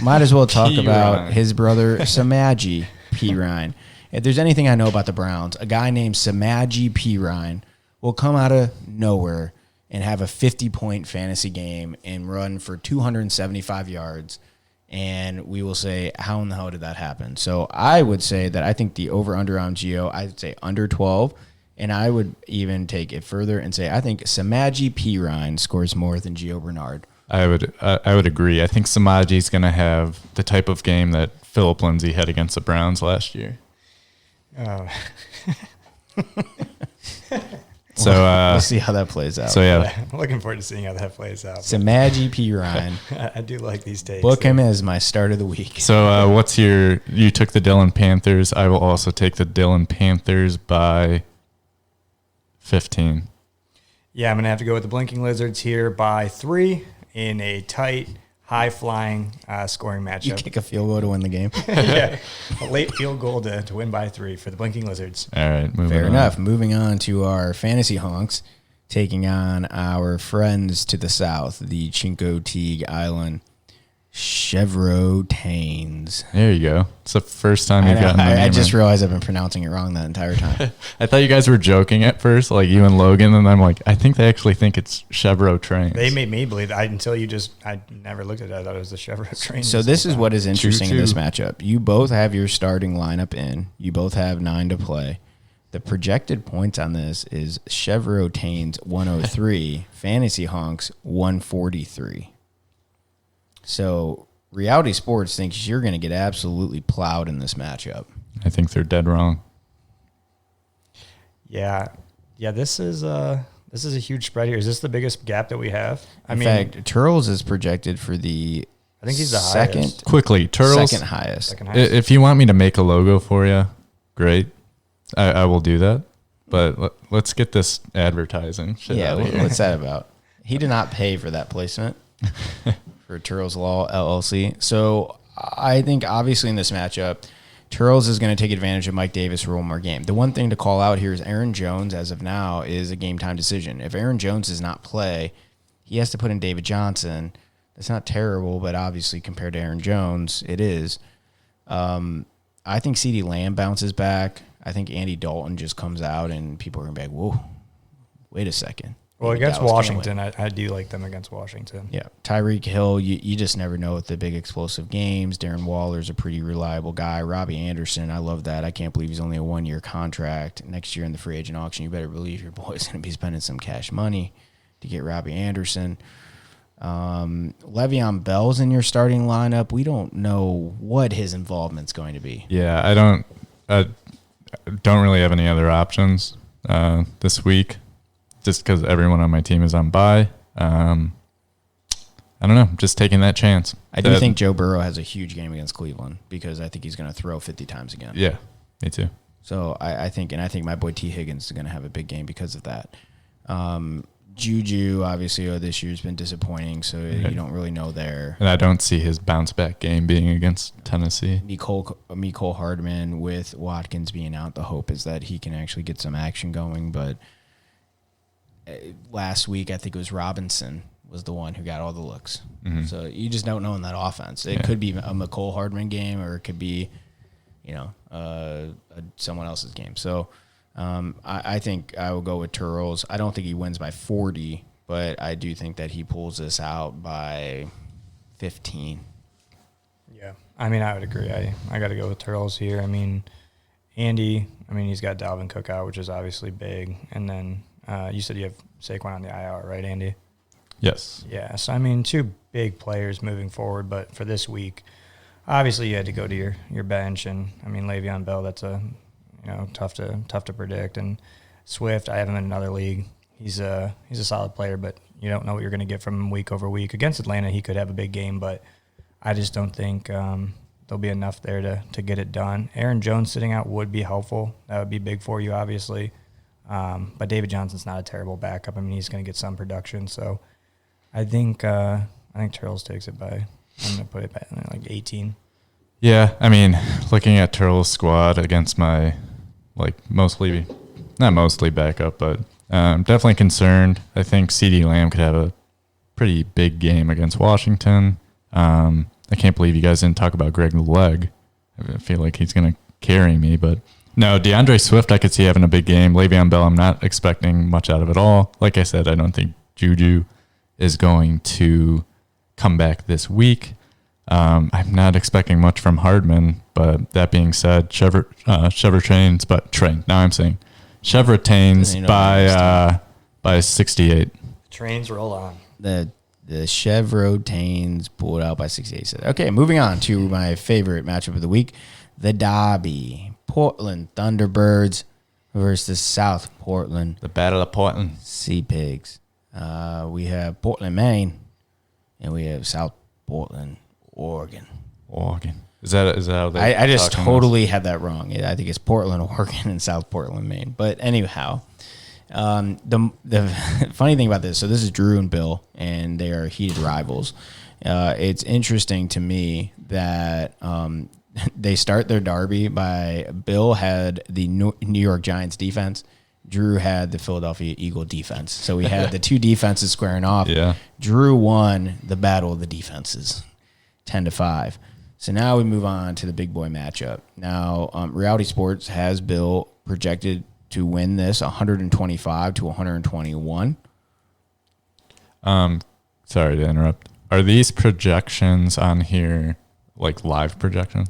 A: Might as well talk about
B: Ryan.
A: his brother Samaji P. Ryan. If there's anything I know about the Browns, a guy named Samaji P. Ryan will come out of nowhere and have a 50-point fantasy game and run for 275 yards. And we will say, how in the hell did that happen? So I would say that I think the over-under on Gio, I'd say under 12. And I would even take it further and say I think Samaji P. Ryan scores more than Gio Bernard.
B: I would agree. I think Samaji's going to have the type of game that Philip Lindsay had against the Browns last year.
C: Oh.
B: So
A: we'll see how that plays out.
B: So yeah,
C: I'm looking forward to seeing how that plays out.
A: Samaji P. Ryan.
C: I do like these takes.
A: Book him as my start of the week.
B: So what's you took the Dillon Panthers. I will also take the Dillon Panthers by 15.
C: Yeah, I'm going to have to go with the Blinking Lizards here by 3 in a tight, high-flying scoring matchup.
A: You kick a field goal to win the game.
C: Yeah, a late field goal to win by 3 for the Blinking Lizards.
B: All right,
A: Fair enough. Moving on to our fantasy honks, taking on our friends to the south, the Chincoteague Island Chevrotains.
B: There you go. It's the first time you've gotten the
A: I
B: name
A: just
B: right.
A: realized I've been pronouncing it wrong that entire time.
B: I thought you guys were joking at first, like you and Logan, and I'm like, I think they actually think it's Chevrolet Trains.
C: They made me believe that I never looked at it. I thought it was the Chevrolet Train.
A: So this is what is interesting in this
B: Choo-choo.
A: matchup. You both have your starting lineup in. You both have 9 to play. The projected points on this is Chevrotains 103, Fantasy Honks 143. So Reality Sports thinks you're going to get absolutely plowed in this matchup.
B: I think they're dead wrong.
C: Yeah. This is a huge spread here. Is this the biggest gap that we have?
A: In fact, Turles is projected for the
C: I think he's the
A: second
C: highest.
B: Quickly, Turtles.
A: second highest.
C: Second highest.
B: If you want me to make a logo for you, great. I will do that. But let's get this advertising shit
A: Yeah,
B: out of here.
A: what's that about? He did not pay for that placement for Turles Law LLC. So I think obviously in this matchup, Turles is going to take advantage of Mike Davis for one more game. The one thing to call out here is Aaron Jones, as of now, is a game-time decision. If Aaron Jones does not play, he has to put in David Johnson. That's not terrible, but obviously compared to Aaron Jones, it is. I think CeeDee Lamb bounces back. I think Andy Dalton just comes out and people are going to be like, whoa, wait a second.
C: Well,
A: Maybe
C: against
A: Dallas
C: Washington, I do like them against Washington.
A: Yeah. Tyreek Hill, you just never know with the big explosive games. Darren Waller's a pretty reliable guy. Robbie Anderson, I love that. I can't believe he's only a 1-year contract. Next year in the free agent auction, you better believe your boy's going to be spending some cash money to get Robbie Anderson. Le'Veon Bell's in your starting lineup. We don't know what his involvement's going to be.
B: Yeah, I don't really have any other options this week, just because everyone on my team is on bye. I don't know, just taking that chance.
A: I do think Joe Burrow has a huge game against Cleveland because I think he's going to throw 50 times again.
B: Yeah, me too.
A: So I think my boy T. Higgins is going to have a big game because of that. Juju, obviously, this year's been disappointing, so you don't really know there.
B: And I don't see his bounce-back game being against Tennessee.
A: Mecole Hardman with Watkins being out, the hope is that he can actually get some action going. But last week, I think it was Robinson was the one who got all the looks. Mm-hmm. So you just don't know in that offense. It could be a Mecole Hardman game or it could be, someone else's game. So I think I will go with Turles. I don't think he wins by 40, but I do think that he pulls this out by 15.
C: Yeah, I mean, I would agree. I got to go with Turles here. I mean, Andy, he's got Dalvin Cook out, which is obviously big. And then you said you have Saquon on the IR, right, Andy?
B: Yes.
C: Yeah, so, two big players moving forward. But for this week, obviously you had to go to your bench. And, Le'Veon Bell, that's tough to predict. And Swift, I have him in another league. He's a solid player, but you don't know what you're going to get from him week over week. Against Atlanta, he could have a big game, but I just don't think there'll be enough there to get it done. Aaron Jones sitting out would be helpful. That would be big for you, obviously. But David Johnson's not a terrible backup. He's going to get some production. So I think Turles takes it by, I'm going to put it by like 18.
B: Yeah, looking at Turtle's squad against my, not mostly backup, but definitely concerned. I think CeeDee Lamb could have a pretty big game against Washington. I can't believe you guys didn't talk about Greg the Leg. I feel like he's going to carry me, but no, DeAndre Swift I could see having a big game. Le'Veon Bell, I'm not expecting much out of it all. Like I said, I don't think Juju is going to come back this week. I'm not expecting much from Hardman, but that being said, Chevretains by 68.
C: Trains roll on.
A: The Chevretains pulled out by 68. Okay, moving on to my favorite matchup of the week, the Derby. Portland Thunderbirds versus South Portland.
B: The Battle of Portland.
A: Sea Pigs. We have Portland, Maine, and we have South Portland, Oregon.
B: Is that how they?
A: I just totally had that wrong. I think it's Portland, Oregon, and South Portland, Maine. But anyhow, the funny thing about this, so this is Drew and Bill, and they are heated rivals. It's interesting to me that they start their derby by Bill had the New York Giants defense. Drew had the Philadelphia Eagle defense. So we had the two defenses squaring off.
B: Yeah.
A: Drew won the battle of the defenses, 10-5. So now we move on to the big boy matchup. Now, Reality Sports has Bill projected to win this 125 to 121.
B: Sorry to interrupt. Are these projections on here like live projections?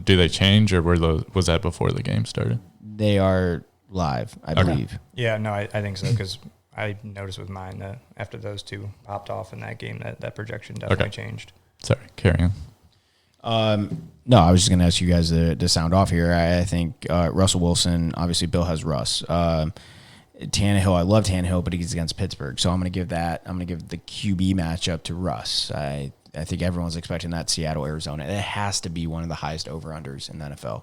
B: Do they change, or was that before the game started?
A: They are live, I believe.
C: Yeah, no, I think so, because I noticed with mine that after those two popped off in that game, that projection definitely changed.
B: Sorry, carry
A: on. No, I was just going to ask you guys to sound off here. I think Russell Wilson, obviously Bill has Russ. Tannehill, I love Tannehill, but he's against Pittsburgh. So I'm going to give the QB matchup to Russ. I think everyone's expecting that Seattle, Arizona. It has to be one of the highest over-unders in the NFL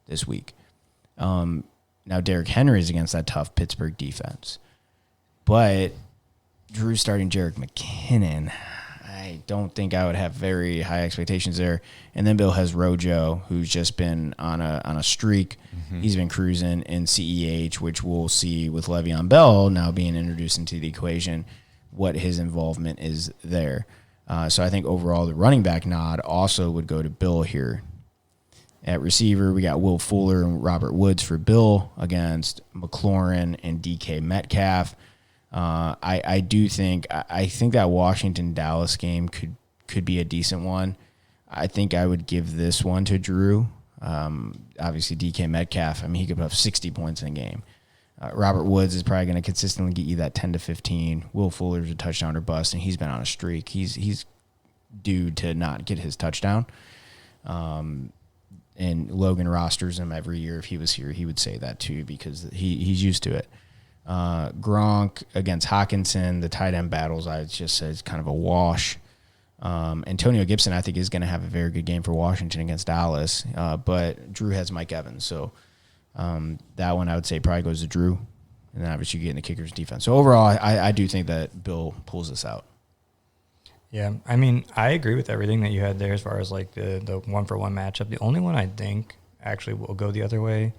A: this week. Now, Derrick Henry is against that tough Pittsburgh defense. But Drew's starting Jerick McKinnon. I don't think I would have very high expectations there. And then Bill has Rojo, who's just been on a streak. Mm-hmm. He's been cruising in CEH, which we'll see with Le'Veon Bell now being introduced into the equation, what his involvement is there. So I think overall the running back nod also would go to Bill here. At receiver, we got Will Fuller and Robert Woods for Bill against McLaurin and DK Metcalf. I think that Washington-Dallas game could be a decent one. I think I would give this one to Drew. Obviously, DK Metcalf, I mean, he could put up 60 points in a game. Robert Woods is probably going to consistently get you that 10 to 15. Will Fuller's a touchdown or bust, and he's been on a streak. He's due to not get his touchdown. And Logan rosters him every year. If he was here, he would say that too because he's used to it. Gronk against Hawkinson, the tight end battles, I just said it's kind of a wash. Antonio Gibson, I think, is going to have a very good game for Washington against Dallas. But Drew has Mike Evans. So that one I would say probably goes to Drew. And then obviously you get in the kickers defense. So overall, I do think that Bill pulls this out.
C: Yeah, I mean, I agree with everything that you had there as far as like the one-for-one matchup. The only one I think actually will go the other way,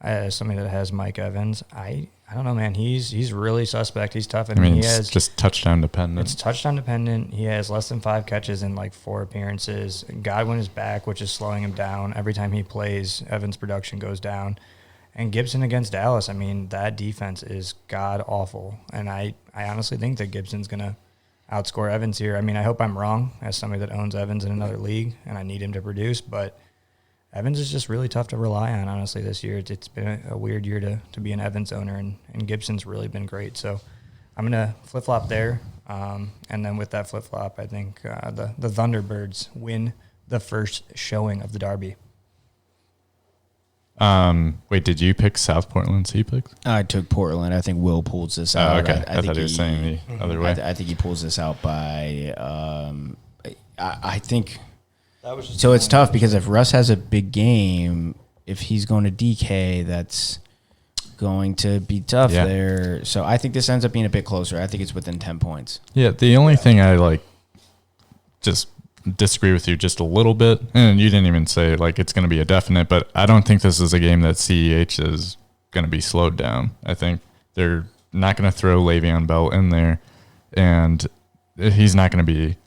C: as somebody that has Mike Evans, I don't know, man. He's really suspect. He's tough. And
B: I mean,
C: he
B: it's just touchdown dependent.
C: It's touchdown dependent. He has less than 5 catches in like 4 appearances. Godwin is back, which is slowing him down. Every time he plays, Evans' production goes down. And Gibson against Dallas, I mean, that defense is god-awful. And I honestly think that Gibson's going to outscore Evans here. I mean, I hope I'm wrong as somebody that owns Evans in another league and I need him to produce, but Evans is just really tough to rely on, honestly, this year. It's been a weird year to be an Evans owner, and Gibson's really been great. So I'm going to flip-flop there. And then with that flip-flop, I think the Thunderbirds win the first showing of the Derby.
B: Wait, did you pick South Portland? So you picked?
A: I took Portland. I think Will pulls this out.
B: Oh, okay. I thought he was saying the other way.
A: I think he pulls this out by. I think.
C: That was just
A: so it's tough because if Russ has a big game, if he's going to DK, that's going to be tough there. So I think this ends up being a bit closer. I think it's within 10 points.
B: Yeah, the only thing I just disagree with you just a little bit, and you didn't even say it's going to be a definite, but I don't think this is a game that CEH is going to be slowed down. I think they're not going to throw Le'Veon Bell in there, and he's not going to be,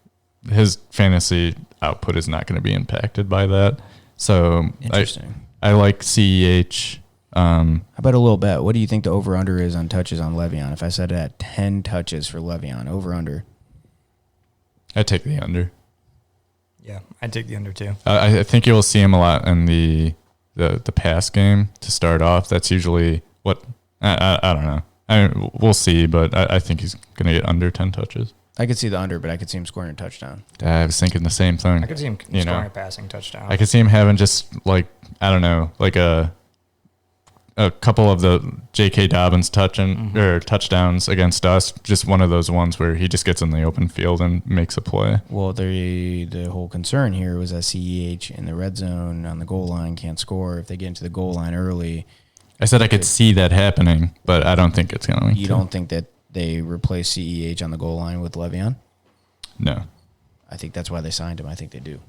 B: his fantasy output is not going to be impacted by that. So
A: interesting.
B: I like CEH.
A: How about a little bet? What do you think the over-under is on touches on Le'Veon? If I said it at 10 touches for Le'Veon, over-under.
B: I take the under.
C: Yeah, I'd take the under too.
B: I think you will see him a lot in the pass game to start off. That's usually what I don't know. We'll see, but I think he's going to get under 10 touches.
A: I could see the under, but I could see him scoring a touchdown.
B: I was thinking the same thing.
C: I could see him scoring a passing touchdown.
B: I could see him having just I don't know, a couple of the J.K. Dobbins or touchdowns against us. Just one of those ones where he just gets in the open field and makes a play.
A: Well, the whole concern here was that CEH in the red zone on the goal line can't score. If they get into the goal line early,
B: I said I could see that happening, but I don't think it's going to.
A: You don't think that they replace CEH on the goal line with Le'Veon?
B: No.
A: I think that's why they signed him. I think they do.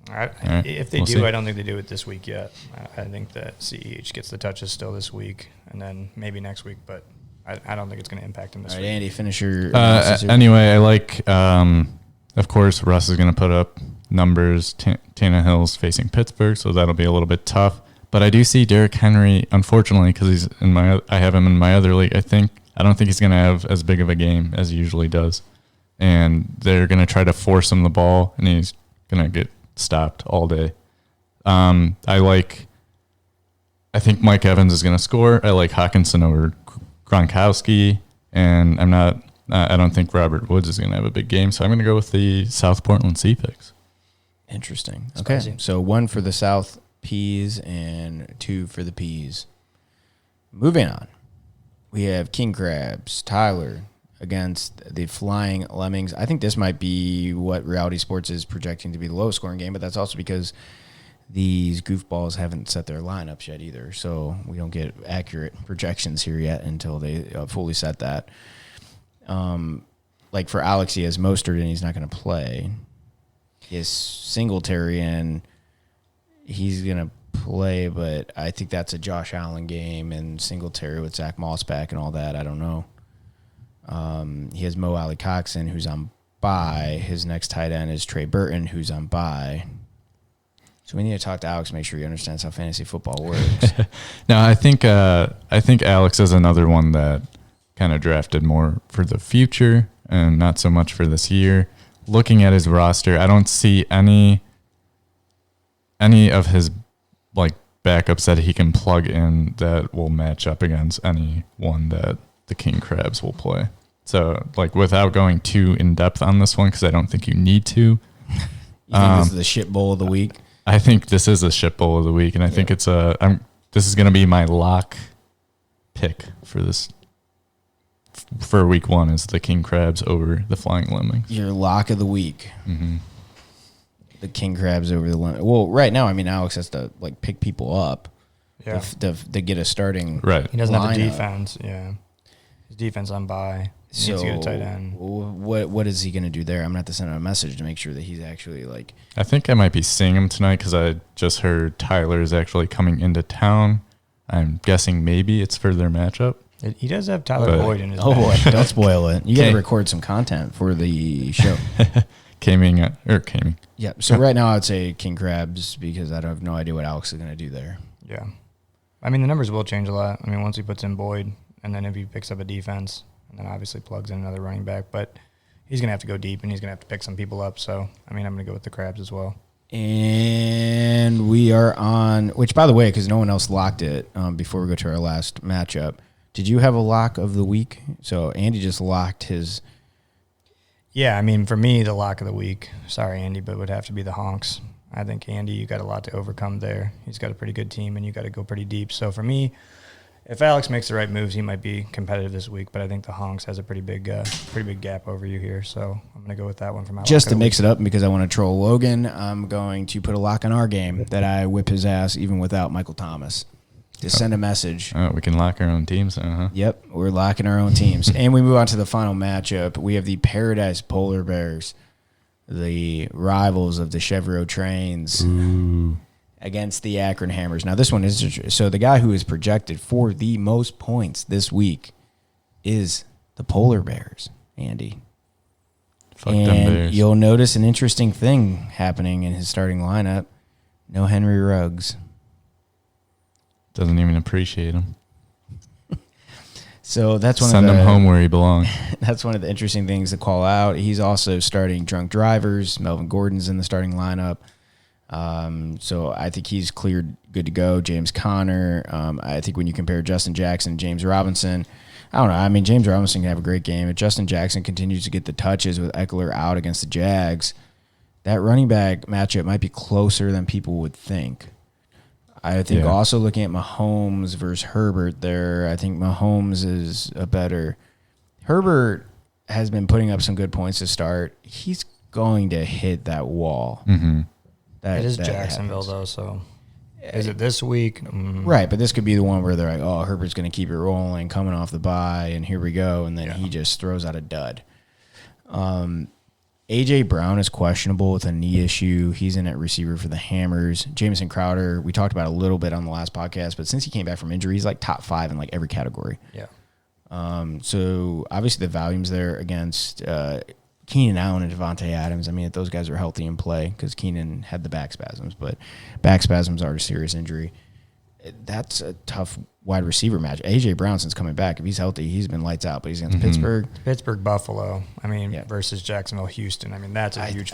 C: If they
B: we'll
C: do,
B: see.
C: I don't think they do it this week yet. I think that CEH gets the touches still this week, and then maybe next week, but I don't think it's going to impact him this week.
A: All right, Andy, finish your
B: anyway, I like, of course, Russ is going to put up numbers. Tannehill's facing Pittsburgh, so that'll be a little bit tough. But I do see Derrick Henry, unfortunately, because I have him in my other league. I don't think he's going to have as big of a game as he usually does. And they're going to try to force him the ball, and he's going to get stopped all day. I think Mike Evans is going to score. I like Hawkinson over Gronkowski, and I don't think Robert Woods is going to have a big game, so I'm going to go with the South Portland Sea picks.
A: Interesting. Okay, so 1 for the South Peas and 2 for the Peas. Moving on, we have King Crabs, Tyler, against the Flying Lemmings. I think this might be what Reality Sports is projecting to be the lowest scoring game, but that's also because these goofballs haven't set their lineups yet either, so we don't get accurate projections here yet until they fully set that. like for Alex, he has Mostert and he's not going to play. He has Singletary and he's going to play, but I think that's a Josh Allen game and Singletary with Zach Moss back and all that. I don't know. He has Mo Alley Coxon, who's on bye. His next tight end is Trey Burton, who's on bye. So we need to talk to Alex, make sure he understands how fantasy football works.
B: No, I think Alex is another one that kind of drafted more for the future and not so much for this year. Looking at his roster, I don't see any of his like backups that he can plug in that will match up against any one that the King Crabs will play. So, like, without going too in depth on this one, because I don't think you need to.
A: You think this is the shit bowl of the week?
B: I think this is a shit bowl of the week, and I think it's this is going to be my lock pick for this. For week 1 is the King Crabs over the Flying Lemmings.
A: Your lock of the week.
B: Mm-hmm.
A: The King Crabs over the Lemmings. Well, right now, I mean, Alex has to like pick people up.
C: Yeah.
A: To get a starting.
B: Right.
C: He doesn't have the
A: lineup.
C: defense. Yeah. His defense on bye. He needs to get a tight end.
A: What is he going to do there? I'm going to have to send him a message to make sure that he's actually like.
B: I think I might be seeing him tonight because I just heard Tyler is actually coming into town. I'm guessing maybe it's for their matchup.
C: He does have Tyler Boyd in his
A: Oh, boy,
C: bench.
A: don't spoil it. You got to record some content for the show.
B: Caming.
A: Yeah. So right now I'd say King Crabs because I have no idea what Alex is going to do there.
C: Yeah. I mean, the numbers will change a lot. I mean, once he puts in Boyd, and then if he picks up a defense, and then obviously plugs in another running back, but he's going to have to go deep, and he's going to have to pick some people up. So, I mean, I'm going to go with the Crabs as well.
A: And we are on, which, by the way, because no one else locked it before we go to our last matchup, did you have a lock of the week? So Andy just locked his.
C: Yeah, I mean, for me, the lock of the week, sorry, Andy, but would have to be the Honks. I think, Andy, you got a lot to overcome there. He's got a pretty good team, and you got to go pretty deep. So for me, if Alex makes the right moves, he might be competitive this week. But I think the Honks has a pretty big gap over you here. So I'm going to go with that one for my
A: Just
C: lock
A: to
C: of the
A: mix it up, and because I want to troll Logan, I'm going to put a lock on our game that I whip his ass even without Michael Thomas. Just send a message.
B: Oh, we can lock our own teams, huh?
A: Yep, we're locking our own teams. And we move on to the final matchup. We have the Paradise Polar Bears, the rivals of the Chevrolet Trains, against the Akron Hammers. Now, this one is so the guy who is projected for the most points this week is the Polar Bears, Andy.
B: Fuck them
A: and
B: Bears.
A: You'll notice an interesting thing happening in his starting lineup. No Henry Ruggs.
B: Doesn't even appreciate him.
A: So that's one
B: Send
A: of the,
B: him home where he belongs.
A: That's one of the interesting things to call out. He's also starting drunk drivers. Melvin Gordon's in the starting lineup. So I think he's cleared, good to go. James Conner. I think when you compare Justin Jackson and James Robinson, I don't know. I mean, James Robinson can have a great game. If Justin Jackson continues to get the touches with Eckler out against the Jags, that running back matchup might be closer than people would think. I think also looking at Mahomes versus Herbert there, I think Mahomes is a better. Herbert has been putting up some good points to start. He's going to hit that wall.
B: Mm-hmm.
C: It is Jacksonville, though, so is it this week?
A: Right, but this could be the one where they're like, oh, Herbert's going to keep it rolling, coming off the bye, and here we go, and then he just throws out a dud. A.J. Brown is questionable with a knee issue. He's in at receiver for the Hammers. Jamison Crowder, we talked about a little bit on the last podcast, but since he came back from injury, he's like top 5 in like every category.
C: Yeah.
A: So obviously the volume's there against Keenan Allen and Devontae Adams. I mean, if those guys are healthy in play, because Keenan had the back spasms, but back spasms are a serious injury. That's a tough wide receiver match. A.J. Brown, since coming back, if he's healthy, he's been lights out, but he's against
C: Pittsburgh, Buffalo. I mean, versus Jacksonville, Houston. I mean, that's a huge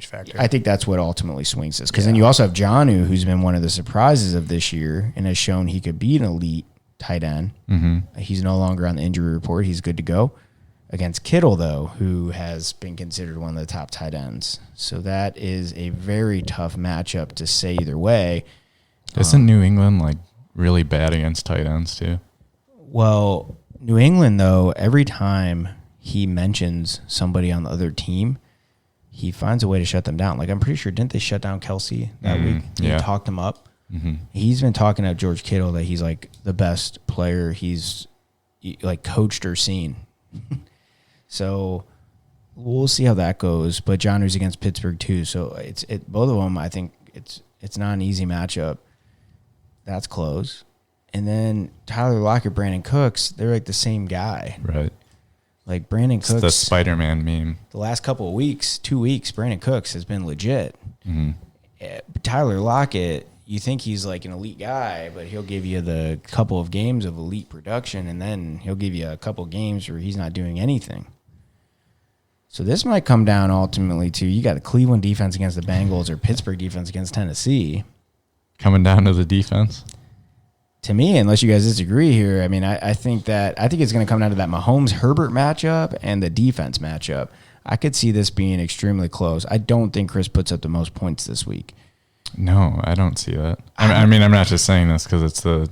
C: factor.
A: I think that's what ultimately swings this. Because then you also have Jonnu, who's been one of the surprises of this year and has shown he could be an elite tight end.
B: Mm-hmm.
A: He's no longer on the injury report. He's good to go. Against Kittle, though, who has been considered one of the top tight ends. So that is a very tough matchup to say either way.
B: Isn't New England like really bad against tight ends too?
A: Well, New England, though, every time he mentions somebody on the other team, he finds a way to shut them down. Like, I'm pretty sure, didn't they shut down Kelsey that week? He talked him up.
B: Mm-hmm.
A: He's been talking to George Kittle that he's like the best player he's like coached or seen. So we'll see how that goes. But Johnu's against Pittsburgh too, so both of them. I think it's not an easy matchup. That's close. And then Tyler Lockett, Brandon Cooks, they're like the same guy.
B: Right.
A: Like Brandon Cooks.
B: It's the Spider-Man meme.
A: The last couple of weeks, 2 weeks, Brandon Cooks has been legit.
B: Mm-hmm.
A: Tyler Lockett, you think he's like an elite guy, but he'll give you the couple of games of elite production, and then he'll give you a couple of games where he's not doing anything. So this might come down ultimately to you got the Cleveland defense against the Bengals or Pittsburgh defense against Tennessee.
B: Coming down to the defense?
A: To me, unless you guys disagree here, I mean, I think it's going to come down to that Mahomes-Herbert matchup and the defense matchup. I could see this being extremely close. I don't think Chris puts up the most points this week.
B: No, I don't see that. I mean, I'm not just saying this because it's the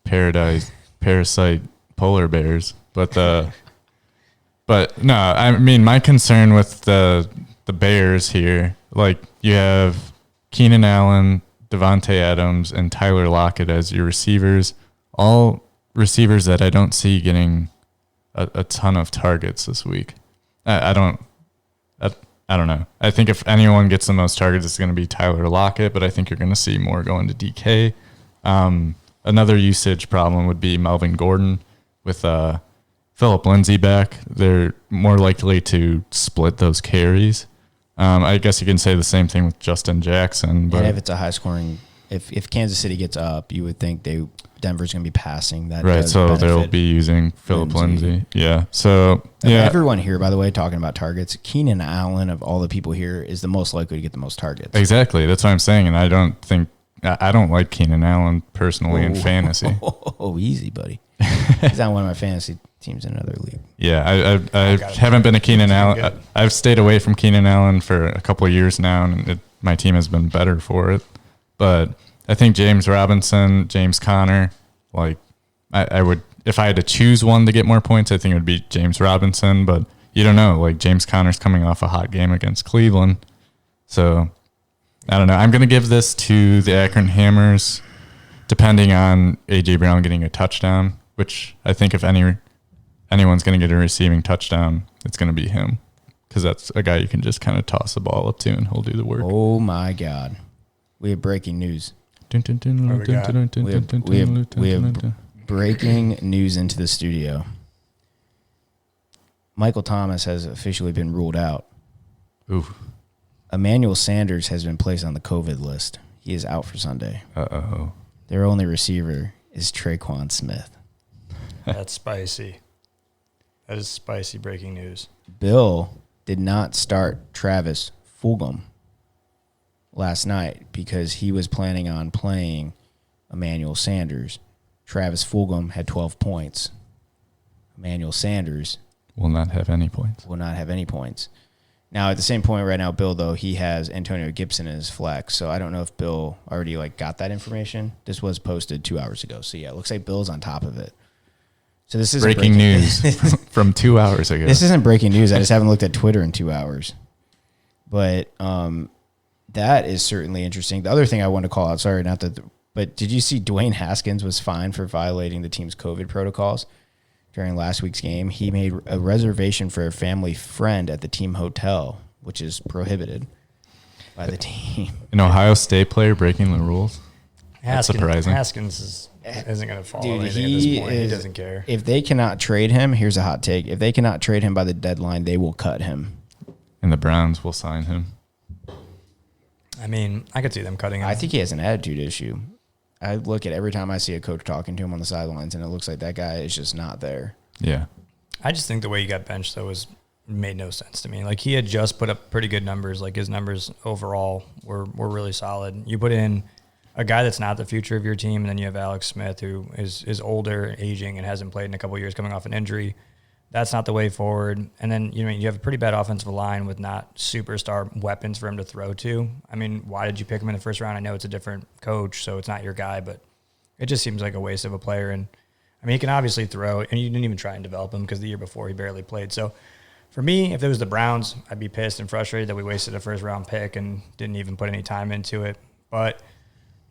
B: parasite polar bears, but no, I mean, my concern with the Bears here, like you have Keenan Allen, Devontae Adams, and Tyler Lockett as your receivers, all receivers that I don't see getting a ton of targets this week. I don't know. I think if anyone gets the most targets, it's going to be Tyler Lockett, but I think you're going to see more going to DK. Another usage problem would be Melvin Gordon with Phillip Lindsay back. They're more likely to split those carries. I guess you can say the same thing with Justin Jackson. But
A: and if it's a high scoring, if Kansas City gets up, you would think Denver's going to be passing that.
B: Right, so they'll be using Phillip Lindsay. Yeah, so yeah.
A: Everyone here, by the way, talking about targets, Keenan Allen of all the people here is the most likely to get the most targets.
B: Exactly, that's what I'm saying, and I don't like Keenan Allen personally in fantasy.
A: Oh, easy, buddy. He's on one of my fantasy teams in another league.
B: Yeah, I haven't been a Keenan Allen. I've stayed away from Keenan Allen for a couple of years now, and my team has been better for it. But I think James Robinson, James Conner, like I would, if I had to choose one to get more points, I think it would be James Robinson. But you don't know, like James Conner's coming off a hot game against Cleveland, so I don't know. I'm going to give this to the Akron Hammers, depending on A.J. Brown getting a touchdown, which I think if anyone's going to get a receiving touchdown, it's going to be him, because that's a guy you can just kind of toss the ball up to and he'll do the work.
A: Oh, my God. We have breaking news. We have breaking news into the studio. Michael Thomas has officially been ruled out.
B: Ooh.
A: Emmanuel Sanders has been placed on the COVID list. He is out for Sunday.
B: Uh-oh.
A: Their only receiver is Traquan Smith.
C: That's spicy. That is spicy breaking news.
A: Bill did not start Travis Fulgham last night because he was planning on playing Emmanuel Sanders. Travis Fulgham had 12 points. Emmanuel Sanders
B: will not have any points.
A: Now, at the same point right now, Bill, though, he has Antonio Gibson in his flex, so I don't know if Bill already got that information. This was posted 2 hours ago, so yeah, it looks like Bill's on top of it. So this is
B: breaking news from 2 hours ago.
A: This isn't breaking news. I just haven't looked at Twitter in 2 hours. But that is certainly interesting. The other thing I want to call out, but did you see Dwayne Haskins was fined for violating the team's COVID protocols during last week's game? He made a reservation for a family friend at the team hotel, which is prohibited by the team.
B: An Ohio State player breaking the rules? That's surprising.
C: Haskins isn't going to follow anything at this point. He doesn't care.
A: If they cannot trade him, here's a hot take. If they cannot trade him by the deadline, they will cut him.
B: And the Browns will sign him.
C: I mean, I could see them cutting him.
A: I think he has an attitude issue. I look at every time I see a coach talking to him on the sidelines, and it looks like that guy is just not there.
B: Yeah.
C: I just think the way he got benched, though, made no sense to me. Like, he had just put up pretty good numbers. Like, his numbers overall were really solid. You put in a guy that's not the future of your team, and then you have Alex Smith, who is older, aging, and hasn't played in a couple of years, coming off an injury. That's not the way forward. And then, you have a pretty bad offensive line with not superstar weapons for him to throw to. I mean, why did you pick him in the first round? I know it's a different coach, so it's not your guy, but it just seems like a waste of a player. And, I mean, he can obviously throw, and you didn't even try and develop him because the year before he barely played. So, for me, if it was the Browns, I'd be pissed and frustrated that we wasted a first-round pick and didn't even put any time into it. But,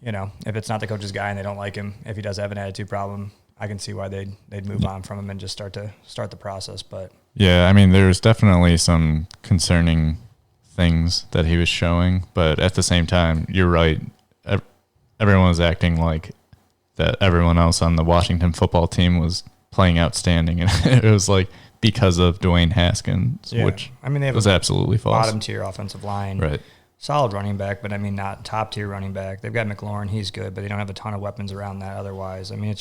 C: if it's not the coach's guy and they don't like him, if he does have an attitude problem, I can see why they'd move on from him and just start the process. But
B: yeah, I mean, there's definitely some concerning things that he was showing, but at the same time, you're right. Everyone was acting like that everyone else on the Washington football team was playing outstanding, and it was like because of Dwayne Haskins, which
C: I mean, they have
B: was absolutely false.
C: Bottom tier offensive line,
B: right?
C: Solid running back, but I mean, not top tier running back. They've got McLaurin, he's good, but they don't have a ton of weapons around that otherwise. I mean,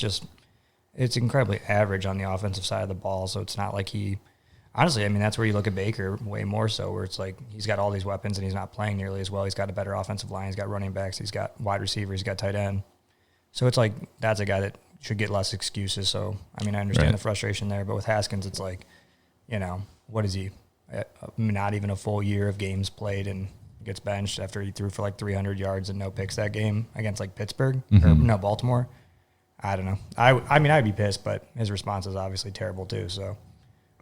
C: it's incredibly average on the offensive side of the ball, so it's not like honestly, I mean, that's where you look at Baker way more so, where it's like he's got all these weapons and he's not playing nearly as well. He's got a better offensive line. He's got running backs. He's got wide receivers. He's got tight end. So it's like that's a guy that should get less excuses. So, I mean, I understand the frustration there. But with Haskins, it's like, what is he? Not even a full year of games played and gets benched after he threw for like 300 yards and no picks that game against like Pittsburgh or no, Baltimore. I don't know. I mean, I'd be pissed, but his response is obviously terrible too. So.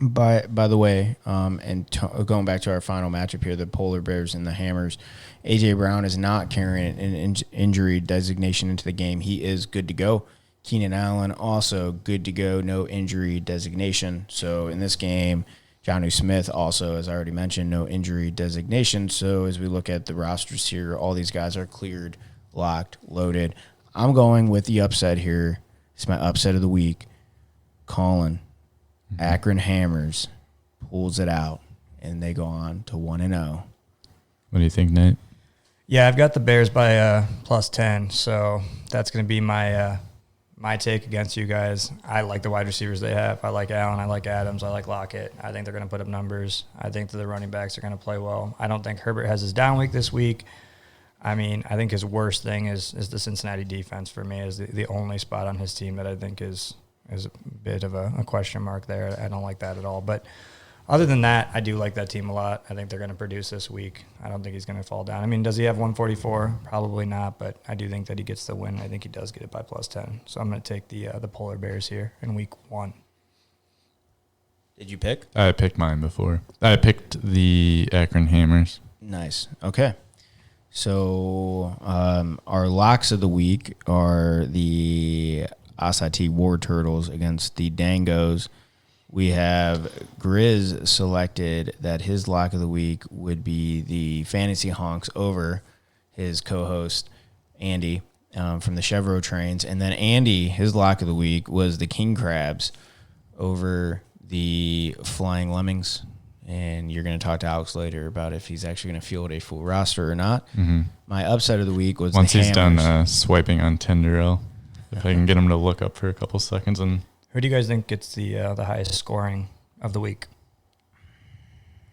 A: By the way, going back to our final matchup here, the Polar Bears and the Hammers, A.J. Brown is not carrying an injury designation into the game. He is good to go. Keenan Allen also good to go, no injury designation. So in this game, Jonnu Smith also, as I already mentioned, no injury designation. So as we look at the rosters here, all these guys are cleared, locked, loaded. I'm going with the upset here. It's my upset of the week. Colin. Akron Hammers pulls it out, and they go on to 1-0.
B: What do you think, Nate?
C: Yeah, I've got the Bears by plus 10, so that's going to be my take against you guys. I like the wide receivers they have. I like Allen. I like Adams. I like Lockett. I think they're going to put up numbers. I think that the running backs are going to play well. I don't think Herbert has his down week this week. I mean, I think his worst thing is the Cincinnati defense for me is the only spot on his team that I think is a bit of a question mark there. I don't like that at all. But other than that, I do like that team a lot. I think they're going to produce this week. I don't think he's going to fall down. I mean, does he have 144? Probably not, but I do think that he gets the win. I think he does get it by plus 10. So I'm going to take the Polar Bears here in week 1.
A: Did you pick?
B: I picked mine before. I picked the Akron Hammers.
A: Nice. Okay. So our locks of the week are the Asati War Turtles against the Dangos. We have Grizz selected that his lock of the week would be the Fantasy Honks over his co-host, Andy, from the Chevro Trains. And then Andy, his lock of the week was the King Crabs over the Flying Lemmings. And you're going to talk to Alex later about if he's actually going to field a full roster or not. Mm-hmm. My upset of the week was
B: once
A: the
B: he's
A: Hammers.
B: done swiping on Tinder. If I can get him to look up for a couple seconds. And
C: who do you guys think gets the highest scoring of the week?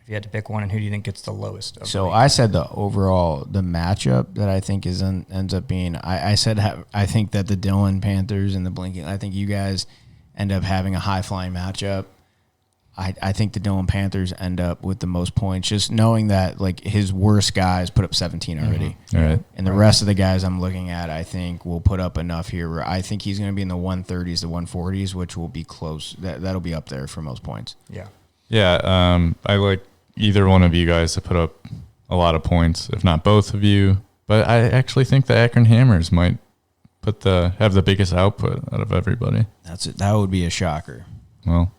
C: If you had to pick one, and who do you think gets the lowest of the week?
A: I said the matchup that I think ends up being, I said I think that the Dillon Panthers and the Blinking, I think you guys end up having a high-flying matchup. I think the Dillon Panthers end up with the most points, just knowing that like his worst guys put up 17 already.
B: Mm-hmm. All right.
A: And the rest of the guys I'm looking at, I think will put up enough here where I think he's going to be in the 130s to 140s, which will be close. That'll be up there for most points.
C: Yeah.
B: Yeah. I like either one of you guys to put up a lot of points, if not both of you. But I actually think the Akron Hammers might have the biggest output out of everybody.
A: That's it. That would be a shocker.
B: Well,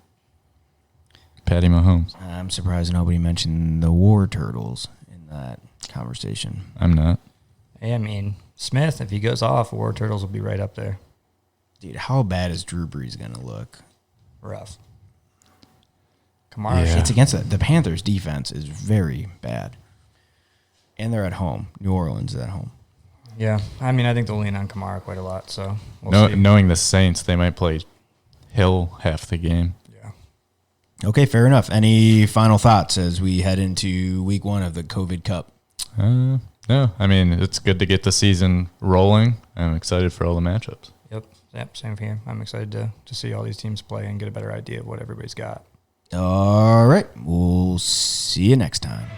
B: Patty Mahomes.
A: I'm surprised nobody mentioned the War Turtles in that conversation.
B: I'm not.
C: Hey, I mean, Smith, if he goes off, War Turtles will be right up there.
A: Dude, how bad is Drew Brees going to look?
C: Rough. Kamara.
A: It's against the Panthers' defense is very bad. And they're at home. New Orleans is at home.
C: Yeah. I mean, I think they'll lean on Kamara quite a lot, so we'll see.
B: Knowing the Saints, they might play Hill half the game.
A: Okay, fair enough. Any final thoughts as we head into week 1 of the COVID Cup?
B: No. I mean, it's good to get the season rolling. I'm excited for all the matchups.
C: Yep, same here. I'm excited to see all these teams play and get a better idea of what everybody's got.
A: All right. We'll see you next time.